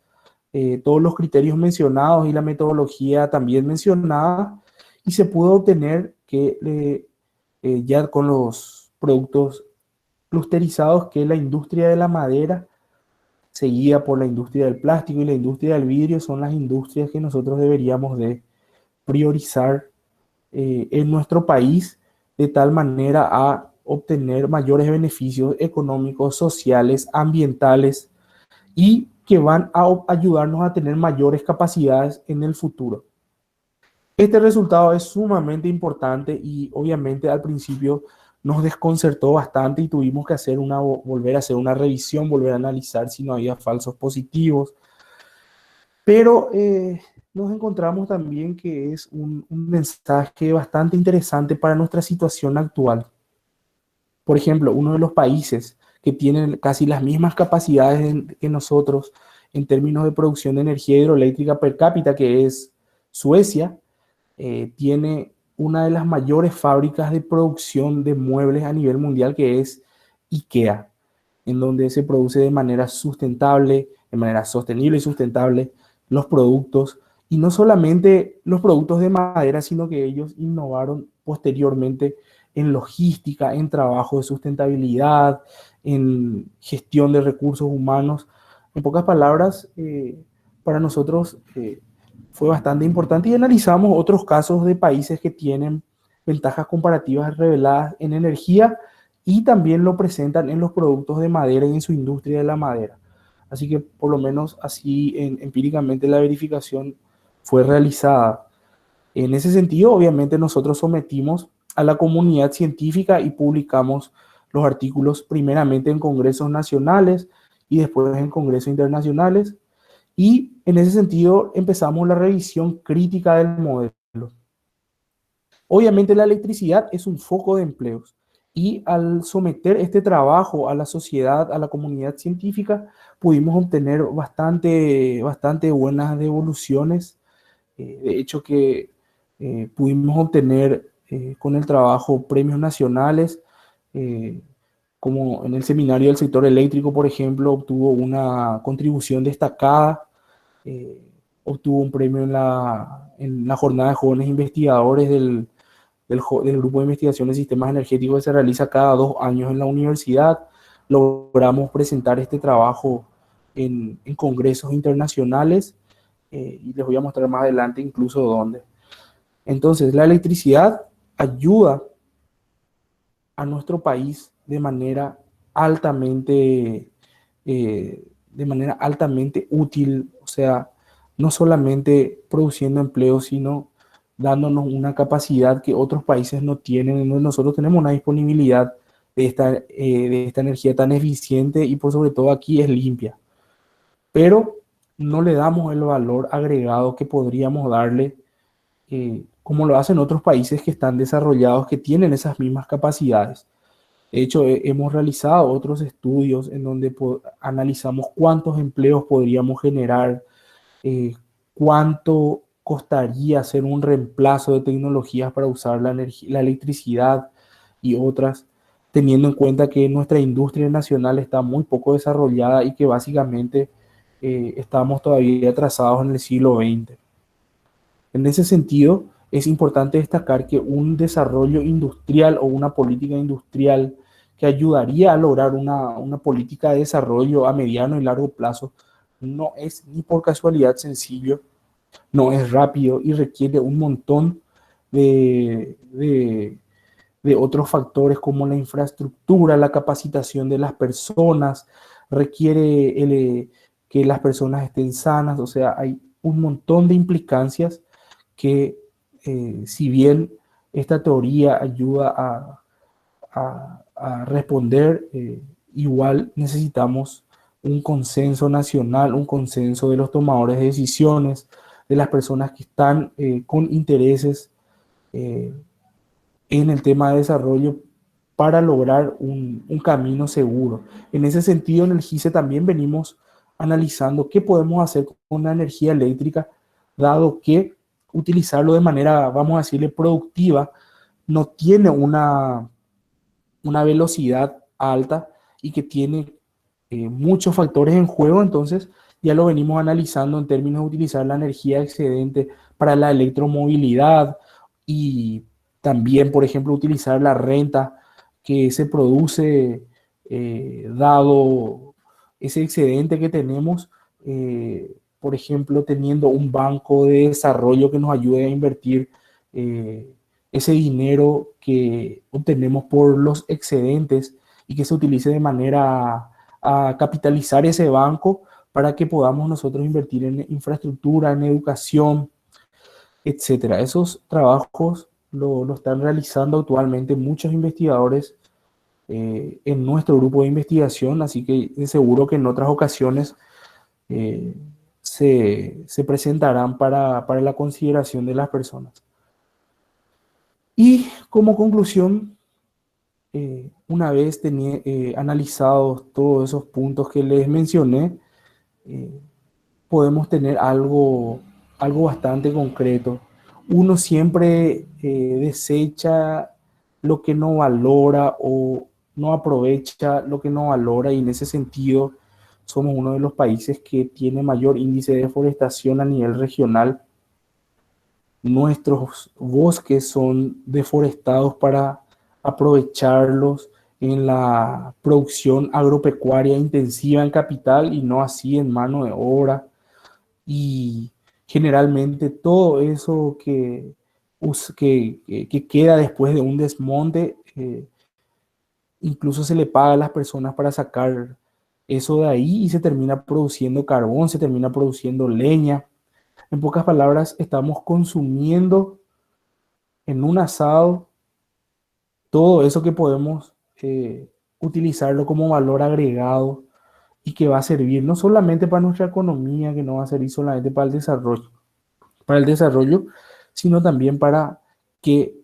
los criterios mencionados y la metodología también mencionada, y se pudo obtener que ya con los productos clusterizados que la industria de la madera, seguida por la industria del plástico y la industria del vidrio, son las industrias que nosotros deberíamos de priorizar en nuestro país de tal manera a obtener mayores beneficios económicos, sociales, ambientales y que van a ayudarnos a tener mayores capacidades en el futuro. Este resultado es sumamente importante y obviamente al principio nos desconcertó bastante y tuvimos que volver a hacer una revisión, volver a analizar si no había falsos positivos. Pero nos encontramos también que es un mensaje bastante interesante para nuestra situación actual. Por ejemplo, uno de los países que tienen casi las mismas capacidades que nosotros en términos de producción de energía hidroeléctrica per cápita, que es Suecia, tiene una de las mayores fábricas de producción de muebles a nivel mundial, que es IKEA, en donde se produce de manera sustentable, de manera sostenible y sustentable los productos, y no solamente los productos de madera, sino que ellos innovaron posteriormente en logística, en trabajo de sustentabilidad, en gestión de recursos humanos. En pocas palabras, para nosotros fue bastante importante y analizamos otros casos de países que tienen ventajas comparativas reveladas en energía y también lo presentan en los productos de madera y en su industria de la madera. Así que por lo menos así empíricamente la verificación fue realizada. En ese sentido, obviamente nosotros sometimos a la comunidad científica y publicamos los artículos primeramente en congresos nacionales y después en congresos internacionales. Y en ese sentido empezamos la revisión crítica del modelo. Obviamente la electricidad es un foco de empleos y al someter este trabajo a la sociedad, a la comunidad científica, pudimos obtener bastante buenas devoluciones. De hecho que pudimos obtener con el trabajo premios nacionales, eh, como en el seminario del sector eléctrico, por ejemplo, obtuvo una contribución destacada, eh, obtuvo un premio en la jornada de jóvenes investigadores del grupo de investigación de sistemas energéticos que se realiza cada 2 años en la universidad. Logramos presentar este trabajo en congresos internacionales y les voy a mostrar más adelante incluso dónde. Entonces, la electricidad ayuda a nuestro país de manera altamente útil, o sea, no solamente produciendo empleo, sino dándonos una capacidad que otros países no tienen, en donde nosotros tenemos una disponibilidad de esta energía tan eficiente y por sobre todo aquí es limpia. Pero no le damos el valor agregado que podríamos darle, como lo hacen otros países que están desarrollados, que tienen esas mismas capacidades. De hecho, hemos realizado otros estudios en donde analizamos cuántos empleos podríamos generar, eh, cuánto costaría hacer un reemplazo de tecnologías para usar la electricidad y otras, teniendo en cuenta que nuestra industria nacional está muy poco desarrollada y que básicamente estamos todavía atrasados en el siglo XX. En ese sentido, es importante destacar que un desarrollo industrial o una política industrial que ayudaría a lograr una política de desarrollo a mediano y largo plazo no es ni por casualidad sencillo, no es rápido y requiere un montón de otros factores como la infraestructura, la capacitación de las personas, requiere que las personas estén sanas, o sea, hay un montón de implicancias que si bien esta teoría ayuda a responder, igual necesitamos un consenso nacional, un consenso de los tomadores de decisiones, de las personas que están con intereses eh, en el tema de desarrollo para lograr un camino seguro. En ese sentido, en el GICE también venimos analizando qué podemos hacer con la energía eléctrica, dado que utilizarlo de manera, vamos a decirle, productiva, no tiene una velocidad alta y que tiene muchos factores en juego, entonces ya lo venimos analizando en términos de utilizar la energía excedente para la electromovilidad y también, por ejemplo, utilizar la renta que se produce dado ese excedente que tenemos, por ejemplo, teniendo un banco de desarrollo que nos ayude a invertir ese dinero que obtenemos por los excedentes y que se utilice de manera a capitalizar ese banco para que podamos nosotros invertir en infraestructura, en educación, etcétera. Esos trabajos lo están realizando actualmente muchos investigadores en nuestro grupo de investigación, así que es seguro que en otras ocasiones eh, se presentarán para la consideración de las personas. Y como conclusión, una vez analizados todos esos puntos que les mencioné, eh, podemos tener algo bastante concreto. Uno siempre desecha lo que no valora o no aprovecha lo que no valora y en ese sentido somos uno de los países que tiene mayor índice de deforestación a nivel regional. Nuestros bosques son deforestados para aprovecharlos en la producción agropecuaria intensiva en capital y no así en mano de obra. Y generalmente todo eso que queda después de un desmonte, incluso se le paga a las personas para sacar eso de ahí y se termina produciendo carbón, se termina produciendo leña. En pocas palabras, estamos consumiendo en un asado, todo eso que podemos utilizarlo como valor agregado y que va a servir no solamente para nuestra economía, que no va a servir solamente para el desarrollo, sino también para que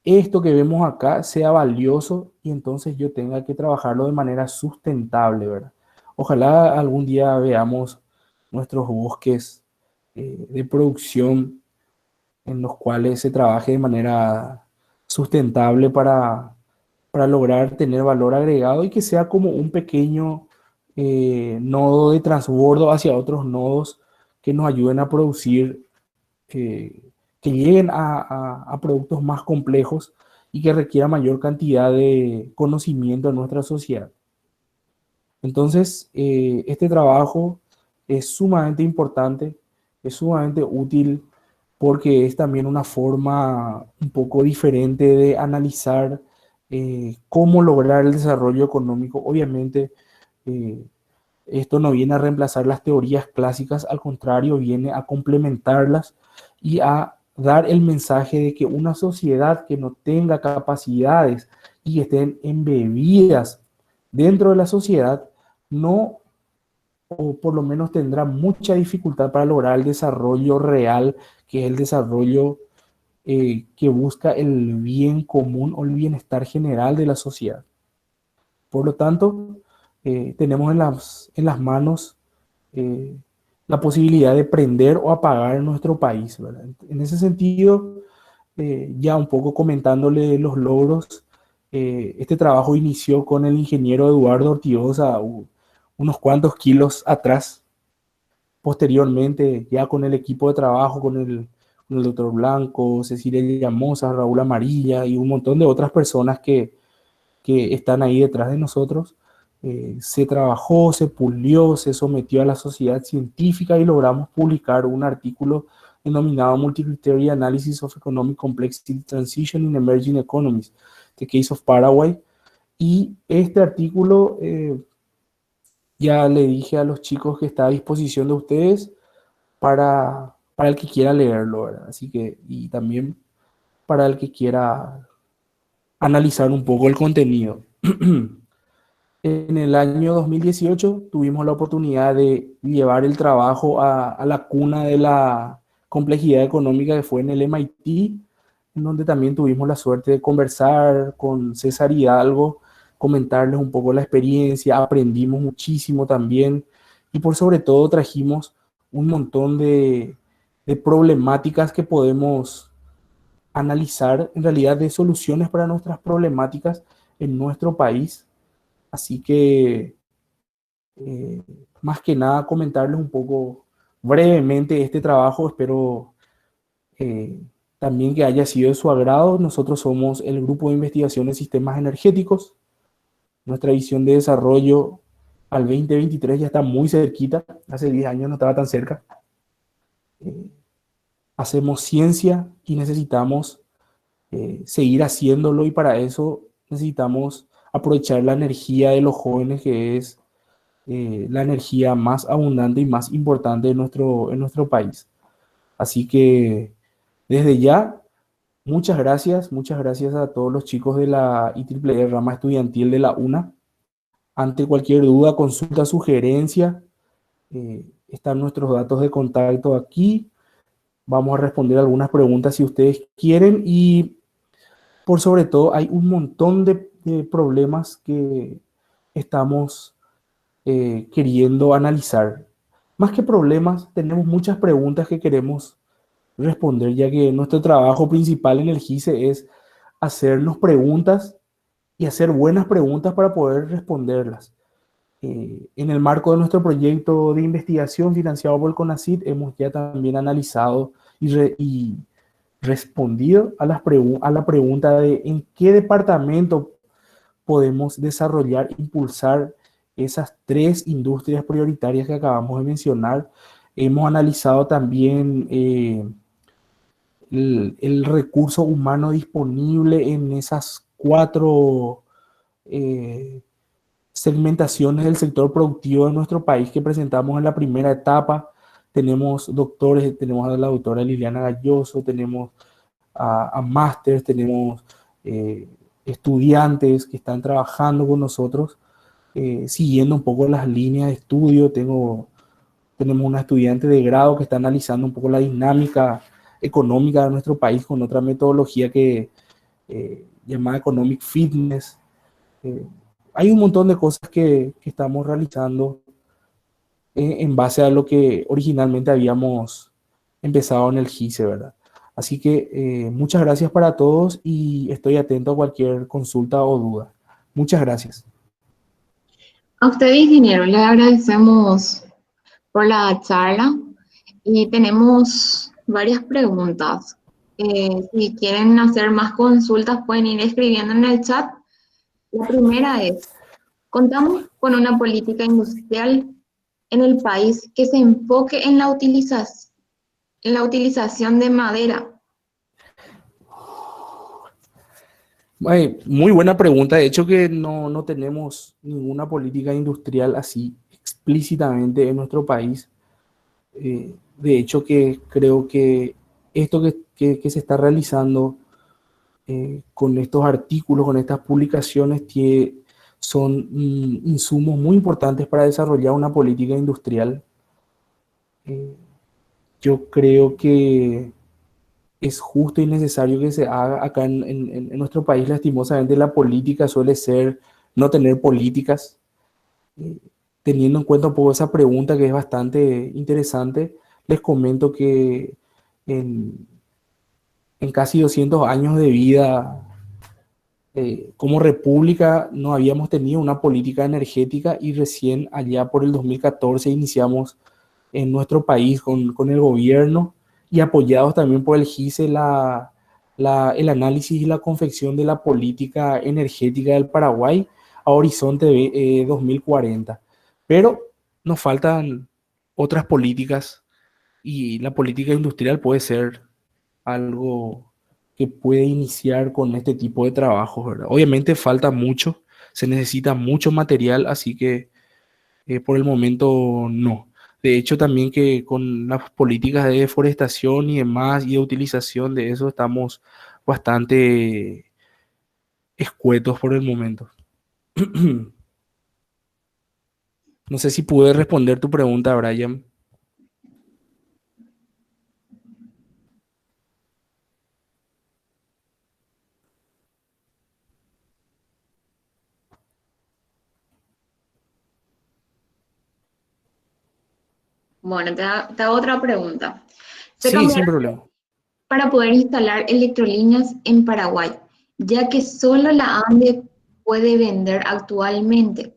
esto que vemos acá sea valioso y entonces yo tenga que trabajarlo de manera sustentable, ¿verdad? Ojalá algún día veamos nuestros bosques de producción en los cuales se trabaje de manera sustentable para lograr tener valor agregado y que sea como un pequeño nodo de transbordo hacia otros nodos que nos ayuden a producir, que lleguen a productos más complejos y que requiera mayor cantidad de conocimiento en nuestra sociedad. Entonces, este trabajo es sumamente importante, es sumamente útil porque es también una forma un poco diferente de analizar cómo lograr el desarrollo económico. Obviamente, eh, esto no viene a reemplazar las teorías clásicas, al contrario, viene a complementarlas y a dar el mensaje de que una sociedad que no tenga capacidades y estén embebidas dentro de la sociedad, no, o por lo menos tendrá mucha dificultad para lograr el desarrollo real, que es el desarrollo que busca el bien común o el bienestar general de la sociedad. Por lo tanto, tenemos en las manos eh, la posibilidad de prender o apagar nuestro país, ¿verdad? En ese sentido, ya un poco comentándole los logros, este trabajo inició con el ingeniero Eduardo Ortigosa unos cuantos kilos atrás. Posteriormente, ya con el equipo de trabajo, con el doctor Blanco, Cecilia Llamosa, Raúl Amarilla y un montón de otras personas que están ahí detrás de nosotros, se trabajó, se pulió, se sometió a la sociedad científica y logramos publicar un artículo denominado Multi-Criteria Analysis of Economic Complexity Transition in Emerging Economies, The Case of Paraguay. Y este artículo, ya le dije a los chicos que está a disposición de ustedes para el que quiera leerlo, ¿verdad? Así que, y también para el que quiera analizar un poco el contenido. En el año 2018 tuvimos la oportunidad de llevar el trabajo a la cuna de la complejidad económica que fue en el MIT, en donde también tuvimos la suerte de conversar con César Hidalgo, comentarles un poco la experiencia, aprendimos muchísimo también y por sobre todo trajimos un montón de problemáticas que podemos analizar, en realidad de soluciones para nuestras problemáticas en nuestro país. Así que, eh, más que nada, comentarles un poco brevemente este trabajo. Espero eh, también que haya sido de su agrado. Nosotros somos el Grupo de Investigación en Sistemas Energéticos. Nuestra visión de desarrollo al 2023 ya está muy cerquita. Hace 10 años no estaba tan cerca. Eh, Hacemos ciencia y necesitamos seguir haciéndolo y para eso necesitamos aprovechar la energía de los jóvenes, que es la energía más abundante y más importante en nuestro país. Así que desde ya, muchas gracias a todos los chicos de la IEEE rama estudiantil de la UNA. Ante cualquier duda, consulta, sugerencia, están nuestros datos de contacto aquí. Vamos a responder algunas preguntas si ustedes quieren y por sobre todo hay un montón de problemas que estamos queriendo analizar. Más que problemas, tenemos muchas preguntas que queremos responder, ya que nuestro trabajo principal en el GICE es hacernos preguntas y hacer buenas preguntas para poder responderlas. En el marco de nuestro proyecto de investigación financiado por el CONACYT, hemos ya también analizado y respondido a a la pregunta de en qué departamento podemos desarrollar, impulsar esas tres industrias prioritarias que acabamos de mencionar. Hemos analizado también el recurso humano disponible en esas cuatro eh, segmentaciones del sector productivo de nuestro país que presentamos en la primera etapa. Tenemos doctores, tenemos a la doctora Liliana Galloso, tenemos a másters, tenemos estudiantes que están trabajando con nosotros, siguiendo un poco las líneas de estudio. Tenemos una estudiante de grado que está analizando un poco la dinámica económica de nuestro país con otra metodología llamada Economic Fitness. Eh, Hay un montón de cosas que estamos realizando en base a lo que originalmente habíamos empezado en el GICE, ¿verdad? Así que muchas gracias para todos y estoy atento a cualquier consulta o duda. Muchas gracias. A usted, ingeniero, le agradecemos por la charla y tenemos varias preguntas. Si quieren hacer más consultas, pueden ir escribiendo en el chat. La primera es, ¿contamos con una política industrial en el país que se enfoque en la utilización de madera? Muy buena pregunta. De hecho, que no tenemos ninguna política industrial así explícitamente en nuestro país. De hecho, que creo que esto que se está realizando con estos artículos, con estas publicaciones, son insumos muy importantes para desarrollar una política industrial. Eh, yo creo que es justo y necesario que se haga acá en nuestro país. Lastimosamente, la política suele ser no tener políticas. Eh, Teniendo en cuenta un poco esa pregunta que es bastante interesante, les comento que en, en casi 200 años de vida como república no habíamos tenido una política energética y recién allá por el 2014 iniciamos en nuestro país con el gobierno y apoyados también por el GICE el análisis y la confección de la política energética del Paraguay a horizonte 2040. Pero nos faltan otras políticas y la política industrial puede ser algo que puede iniciar con este tipo de trabajos, ¿verdad? Obviamente falta mucho, se necesita mucho material, así que por el momento no. De hecho, también que con las políticas de deforestación y demás y de utilización de eso estamos bastante escuetos por el momento. No sé si pude responder tu pregunta, Brian. Bueno, te hago otra pregunta. Se Sí, sin cambiaron problema. para poder instalar electrolineas en Paraguay, ya que solo la ANDE puede vender actualmente.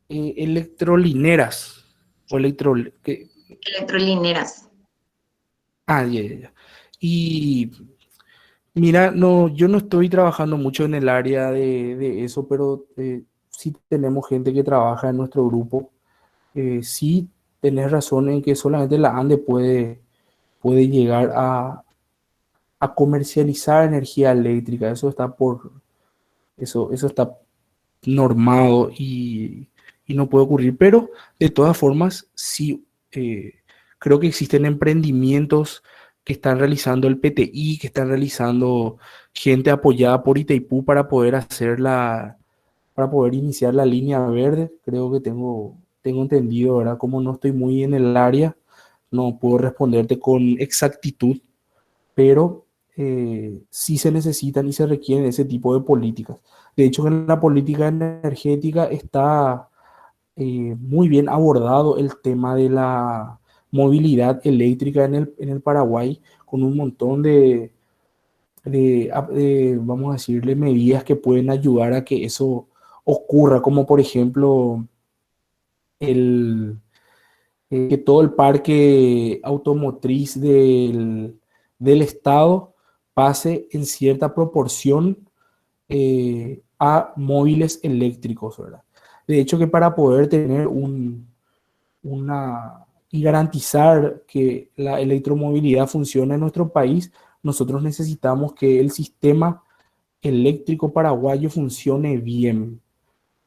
Electrolineras o Electrolineras. ya, ya, ya. Y mira, no, yo no estoy trabajando mucho en el área de eso, pero sí tenemos gente que trabaja en nuestro grupo. Sí tenés razón en que solamente la ANDE puede llegar a comercializar energía eléctrica. Eso está normado y no puede ocurrir. Pero de todas formas, sí creo que existen emprendimientos que están realizando el PTI, que están realizando gente apoyada por Itaipú para poder para poder iniciar la línea verde. Creo que tengo entendido, ¿verdad? Como no estoy muy en el área, no puedo responderte con exactitud, pero sí se necesitan y se requieren ese tipo de políticas. De hecho, en la política energética está muy bien abordado el tema de la movilidad eléctrica en el Paraguay, con un montón vamos a decirle, medidas que pueden ayudar a que eso ocurra, como por ejemplo el, que todo el parque automotriz del Estado pase en cierta proporción a móviles eléctricos, ¿verdad? De hecho, que para poder tener y garantizar que la electromovilidad funcione en nuestro país, nosotros necesitamos que el sistema eléctrico paraguayo funcione bien,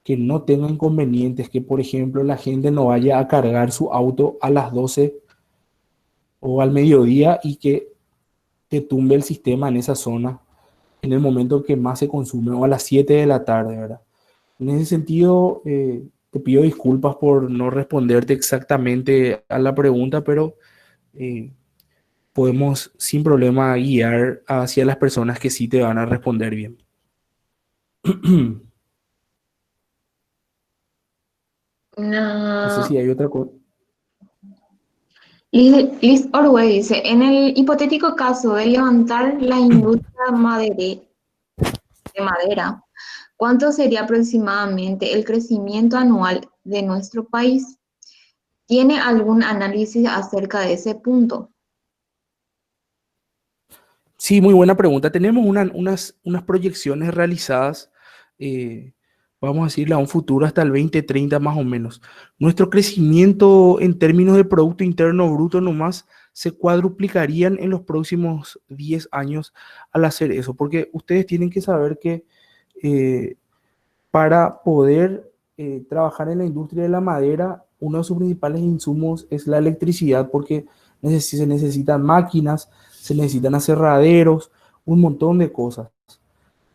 que no tenga inconvenientes, que por ejemplo la gente no vaya a cargar su auto a las 12 o al mediodía y que te tumbe el sistema en esa zona en el momento que más se consume, o a las 7 de la tarde, ¿verdad? En ese sentido, te pido disculpas por no responderte exactamente a la pregunta, pero eh, podemos sin problema guiar hacia las personas que sí te van a responder bien. No sé No. si hay otra cosa. Liz Orwell dice, en el hipotético caso de levantar la industria de madera, ¿cuánto sería aproximadamente el crecimiento anual de nuestro país? ¿Tiene algún análisis acerca de ese punto? Sí, muy buena pregunta. Tenemos unas proyecciones realizadas, eh, vamos a decirle a un futuro hasta el 2030 más o menos. Nuestro crecimiento en términos de Producto Interno Bruto nomás se cuadruplicarían en los próximos 10 años al hacer eso, porque ustedes tienen que saber que eh, para poder trabajar en la industria de la madera, uno de sus principales insumos es la electricidad, porque se necesitan máquinas, se necesitan aserraderos, un montón de cosas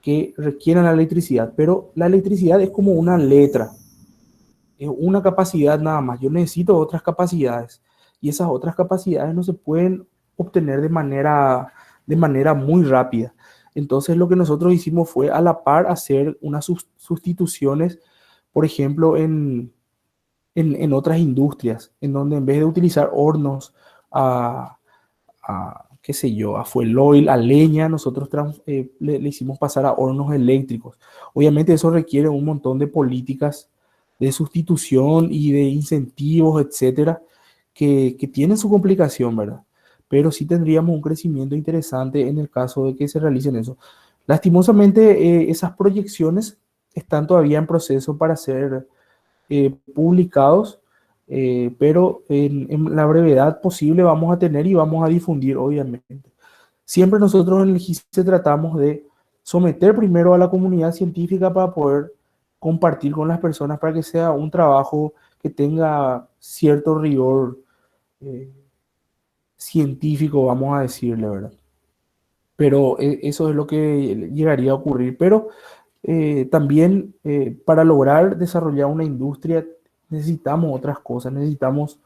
que requieren la electricidad. Pero la electricidad es como una letra, es una capacidad nada más. Yo necesito otras capacidades y esas otras capacidades no se pueden obtener de manera muy rápida. Entonces lo que nosotros hicimos fue a la par hacer unas sustituciones, por ejemplo, en otras industrias, en donde en vez de utilizar hornos qué sé yo, a fuel oil, a leña, nosotros le hicimos pasar a hornos eléctricos. Obviamente eso requiere un montón de políticas de sustitución y de incentivos, etcétera, que tienen su complicación, ¿verdad? Pero sí tendríamos un crecimiento interesante en el caso de que se realicen eso. Lastimosamente, esas proyecciones están todavía en proceso para ser publicados, pero en la brevedad posible vamos a tener y vamos a difundir, obviamente. Siempre nosotros en el GISE tratamos de someter primero a la comunidad científica para poder compartir con las personas para que sea un trabajo que tenga cierto rigor eh, científico, vamos a decirle, ¿verdad? Pero eso es lo que llegaría a ocurrir. Pero también para lograr desarrollar una industria necesitamos otras cosas, necesitamos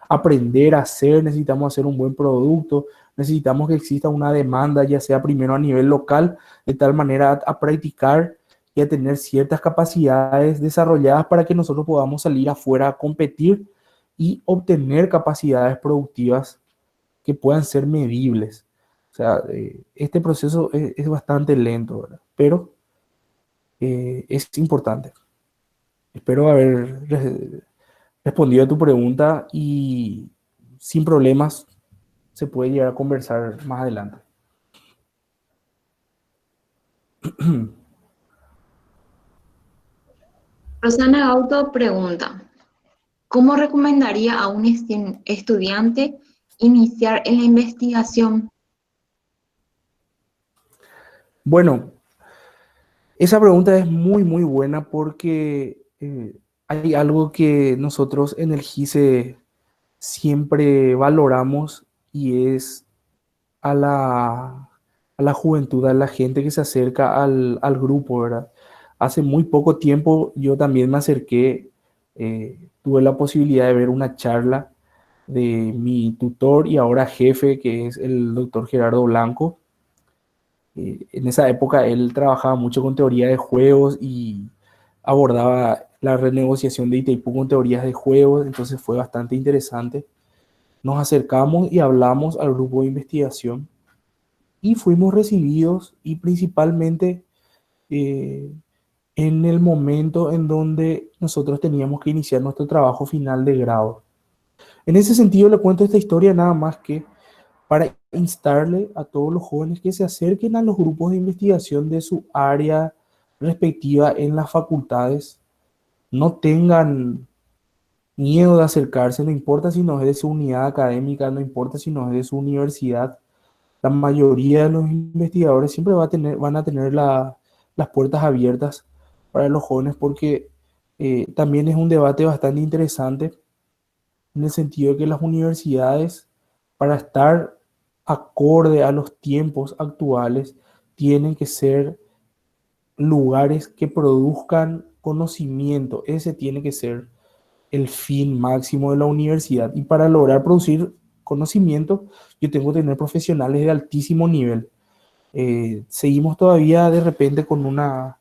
aprender a hacer, necesitamos hacer un buen producto, necesitamos que exista una demanda, ya sea primero a nivel local, de tal manera a practicar y a tener ciertas capacidades desarrolladas para que nosotros podamos salir afuera a competir y obtener capacidades productivas que puedan ser medibles. O sea, este proceso es bastante lento, ¿verdad? Pero es importante. Espero haber respondido a tu pregunta y sin problemas se puede llegar a conversar más adelante. Rosana Auto pregunta, ¿cómo recomendaría a un estudiante iniciar en la investigación? Bueno, esa pregunta es muy, muy buena porque hay algo que nosotros en el GISE siempre valoramos y es a a la juventud, a la gente que se acerca al grupo, ¿verdad? Hace muy poco tiempo yo también me acerqué, tuve la posibilidad de ver una charla de mi tutor y ahora jefe, que es el doctor Gerardo Blanco. En esa época él trabajaba mucho con teoría de juegos y abordaba la renegociación de Itaipú con teorías de juegos, entonces fue bastante interesante. Nos acercamos y hablamos al grupo de investigación y fuimos recibidos y principalmente eh, en el momento en donde nosotros teníamos que iniciar nuestro trabajo final de grado. En ese sentido le cuento esta historia nada más que para instarle a todos los jóvenes que se acerquen a los grupos de investigación de su área respectiva en las facultades, no tengan miedo de acercarse, no importa si no es de su unidad académica, no importa si no es de su universidad. La mayoría de los investigadores siempre van a tener las puertas abiertas para los jóvenes porque también es un debate bastante interesante en el sentido de que las universidades para estar acorde a los tiempos actuales, tienen que ser lugares que produzcan conocimiento. Ese tiene que ser el fin máximo de la universidad. Y para lograr producir conocimiento, yo tengo que tener profesionales de altísimo nivel. Seguimos todavía de repente con una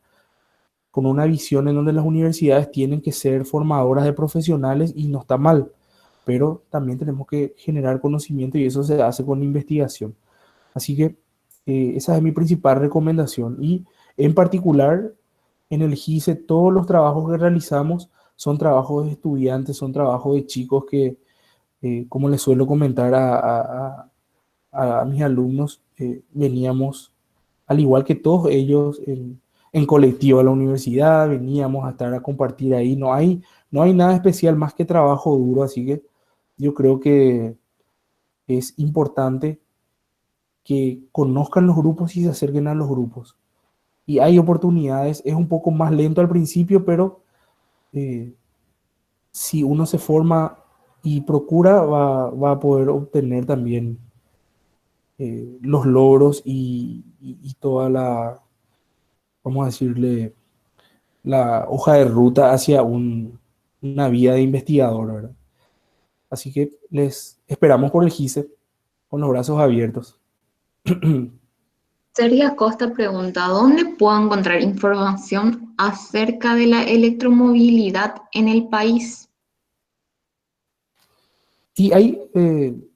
visión en donde las universidades tienen que ser formadoras de profesionales y no está mal, pero también tenemos que generar conocimiento y eso se hace con investigación. Así que esa es mi principal recomendación y en particular en el GICE todos los trabajos que realizamos son trabajos de estudiantes, son trabajos de chicos que, como les suelo comentar a mis alumnos, veníamos, al igual que todos ellos, en colectivo a la universidad, veníamos a estar a compartir ahí. No hay nada especial más que trabajo duro, así que yo creo que es importante que conozcan los grupos y se acerquen a los grupos. Y hay oportunidades, es un poco más lento al principio, pero eh, si uno se forma y procura, va a poder obtener también los logros y toda la, vamos a decirle, la hoja de ruta hacia una vida de investigador, ¿verdad? Así que les esperamos por el GICE con los brazos abiertos. Sergio Costa pregunta, ¿dónde puedo encontrar información acerca de la electromovilidad en el país? Y hay,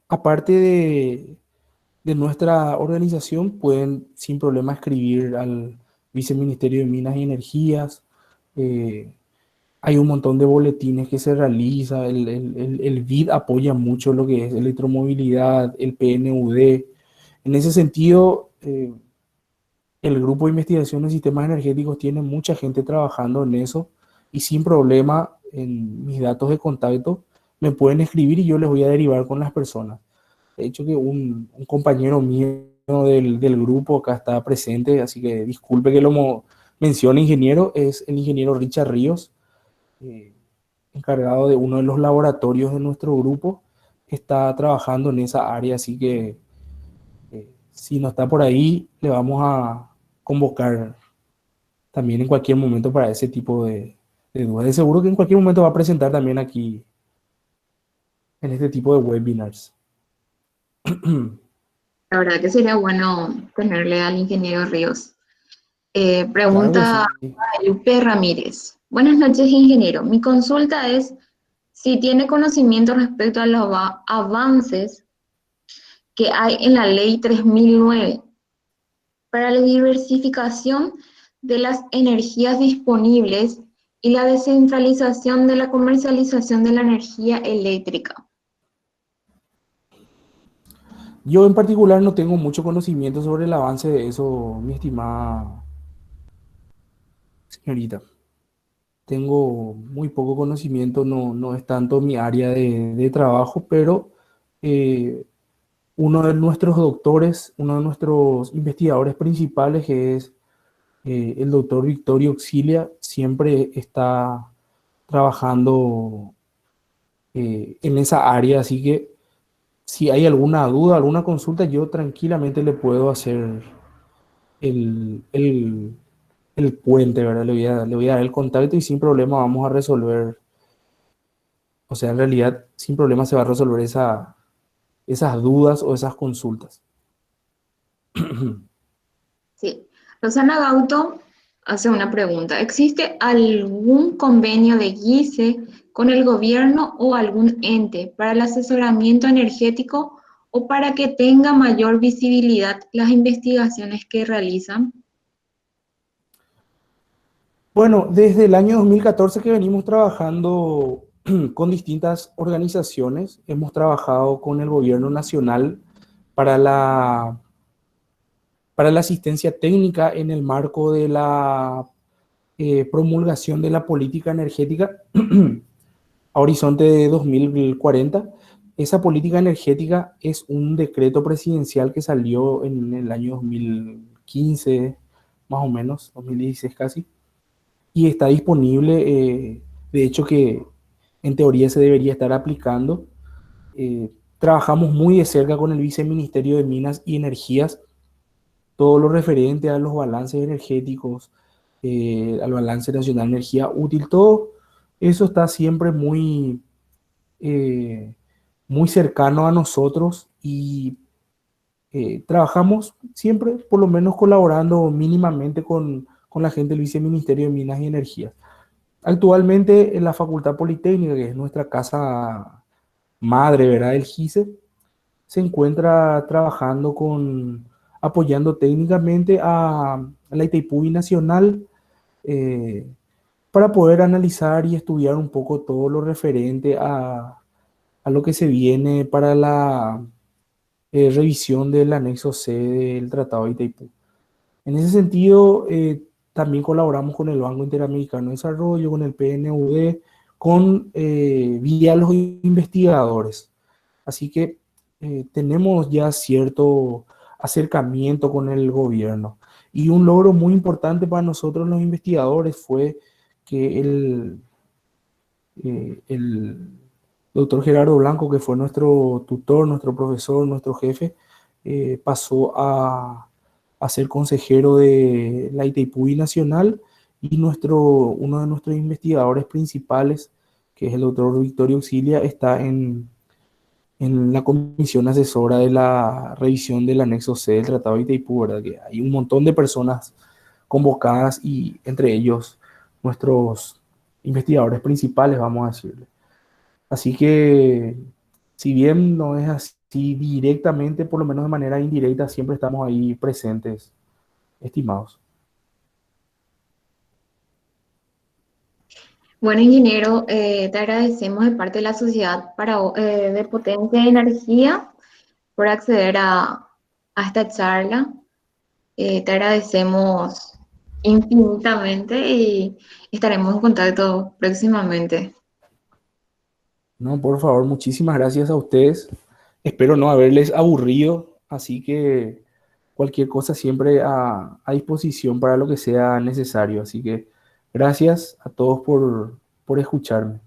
aparte de nuestra organización, pueden sin problema escribir al Viceministerio de Minas y Energías. eh, Hay un montón de boletines que se realiza. El BID apoya mucho lo que es electromovilidad, el PNUD. En ese sentido, el grupo de investigación de sistemas energéticos tiene mucha gente trabajando en eso y sin problema en mis datos de contacto me pueden escribir y yo les voy a derivar con las personas. De hecho que un compañero mío del grupo acá está presente, así que disculpe que mencione ingeniero, es el ingeniero Richard Ríos, eh, encargado de uno de los laboratorios de nuestro grupo, está trabajando en esa área, así que si no está por ahí, le vamos a convocar también en cualquier momento para ese tipo de dudas. De seguro que en cualquier momento va a presentar también aquí en este tipo de webinars. La verdad que sería bueno tenerle al ingeniero Ríos. Claro que Pregunta sí. Lupe Ramírez. Buenas noches, ingeniero. Mi consulta es si tiene conocimiento respecto a los avances que hay en la Ley 3009 para la diversificación de las energías disponibles y la descentralización de la comercialización de la energía eléctrica. Yo en particular no tengo mucho conocimiento sobre el avance de eso, mi estimada señorita. Tengo muy poco conocimiento, no es tanto mi área de trabajo, pero eh, uno de nuestros doctores, uno de nuestros investigadores principales, que es el doctor Victorio Auxilia, siempre está trabajando en esa área, así que si hay alguna duda, alguna consulta, yo tranquilamente le puedo hacer el, el, el puente, ¿verdad? Le voy a dar el contacto y sin problema vamos a resolver, o sea, en realidad sin problema se va a resolver esas dudas o esas consultas. Sí. Rosana Gauto hace una pregunta. ¿Existe algún convenio de GICE con el gobierno o algún ente para el asesoramiento energético o para que tenga mayor visibilidad las investigaciones que realizan? Bueno, desde el año 2014 que venimos trabajando con distintas organizaciones, hemos trabajado con el gobierno nacional para para la asistencia técnica en el marco de la promulgación de la política energética a horizonte de 2040. Esa política energética es un decreto presidencial que salió en el año 2015, más o menos, 2016 casi, y está disponible, de hecho que en teoría se debería estar aplicando. Trabajamos muy de cerca con el Viceministerio de Minas y Energías, todo lo referente a los balances energéticos, al balance nacional de energía útil, todo eso está siempre eh, muy cercano a nosotros y trabajamos siempre, por lo menos colaborando mínimamente con la gente del Viceministerio de Minas y Energías. Actualmente en la Facultad Politécnica, que es nuestra casa madre, ¿verdad? El GISE, se encuentra trabajando apoyando técnicamente a la Itaipú Nacional, eh, para poder analizar y estudiar un poco todo lo referente a lo que se viene para la revisión del anexo C del Tratado de Itaipú. En ese sentido, también colaboramos con el Banco Interamericano de Desarrollo, con el PNUD, vía los investigadores. Así que tenemos ya cierto acercamiento con el gobierno. Y un logro muy importante para nosotros los investigadores fue que el doctor Gerardo Blanco, que fue nuestro tutor, nuestro profesor, nuestro jefe, pasó a ser consejero de la Itaipú Nacional, y uno de nuestros investigadores principales, que es el doctor Victorio Auxilia, está en la comisión asesora de la revisión del anexo C del Tratado de Itaipú, ¿verdad? Que hay un montón de personas convocadas y entre ellos nuestros investigadores principales, vamos a decirle. Así que, si bien no es así directamente, por lo menos de manera indirecta, siempre estamos ahí presentes, estimados. Bueno, ingeniero, te agradecemos de parte de la Sociedad de Potencia y Energía por acceder a esta charla. Te agradecemos infinitamente y estaremos en contacto próximamente. No, por favor, muchísimas gracias a ustedes. Espero no haberles aburrido, así que cualquier cosa siempre a disposición para lo que sea necesario. Así que gracias a todos por escucharme.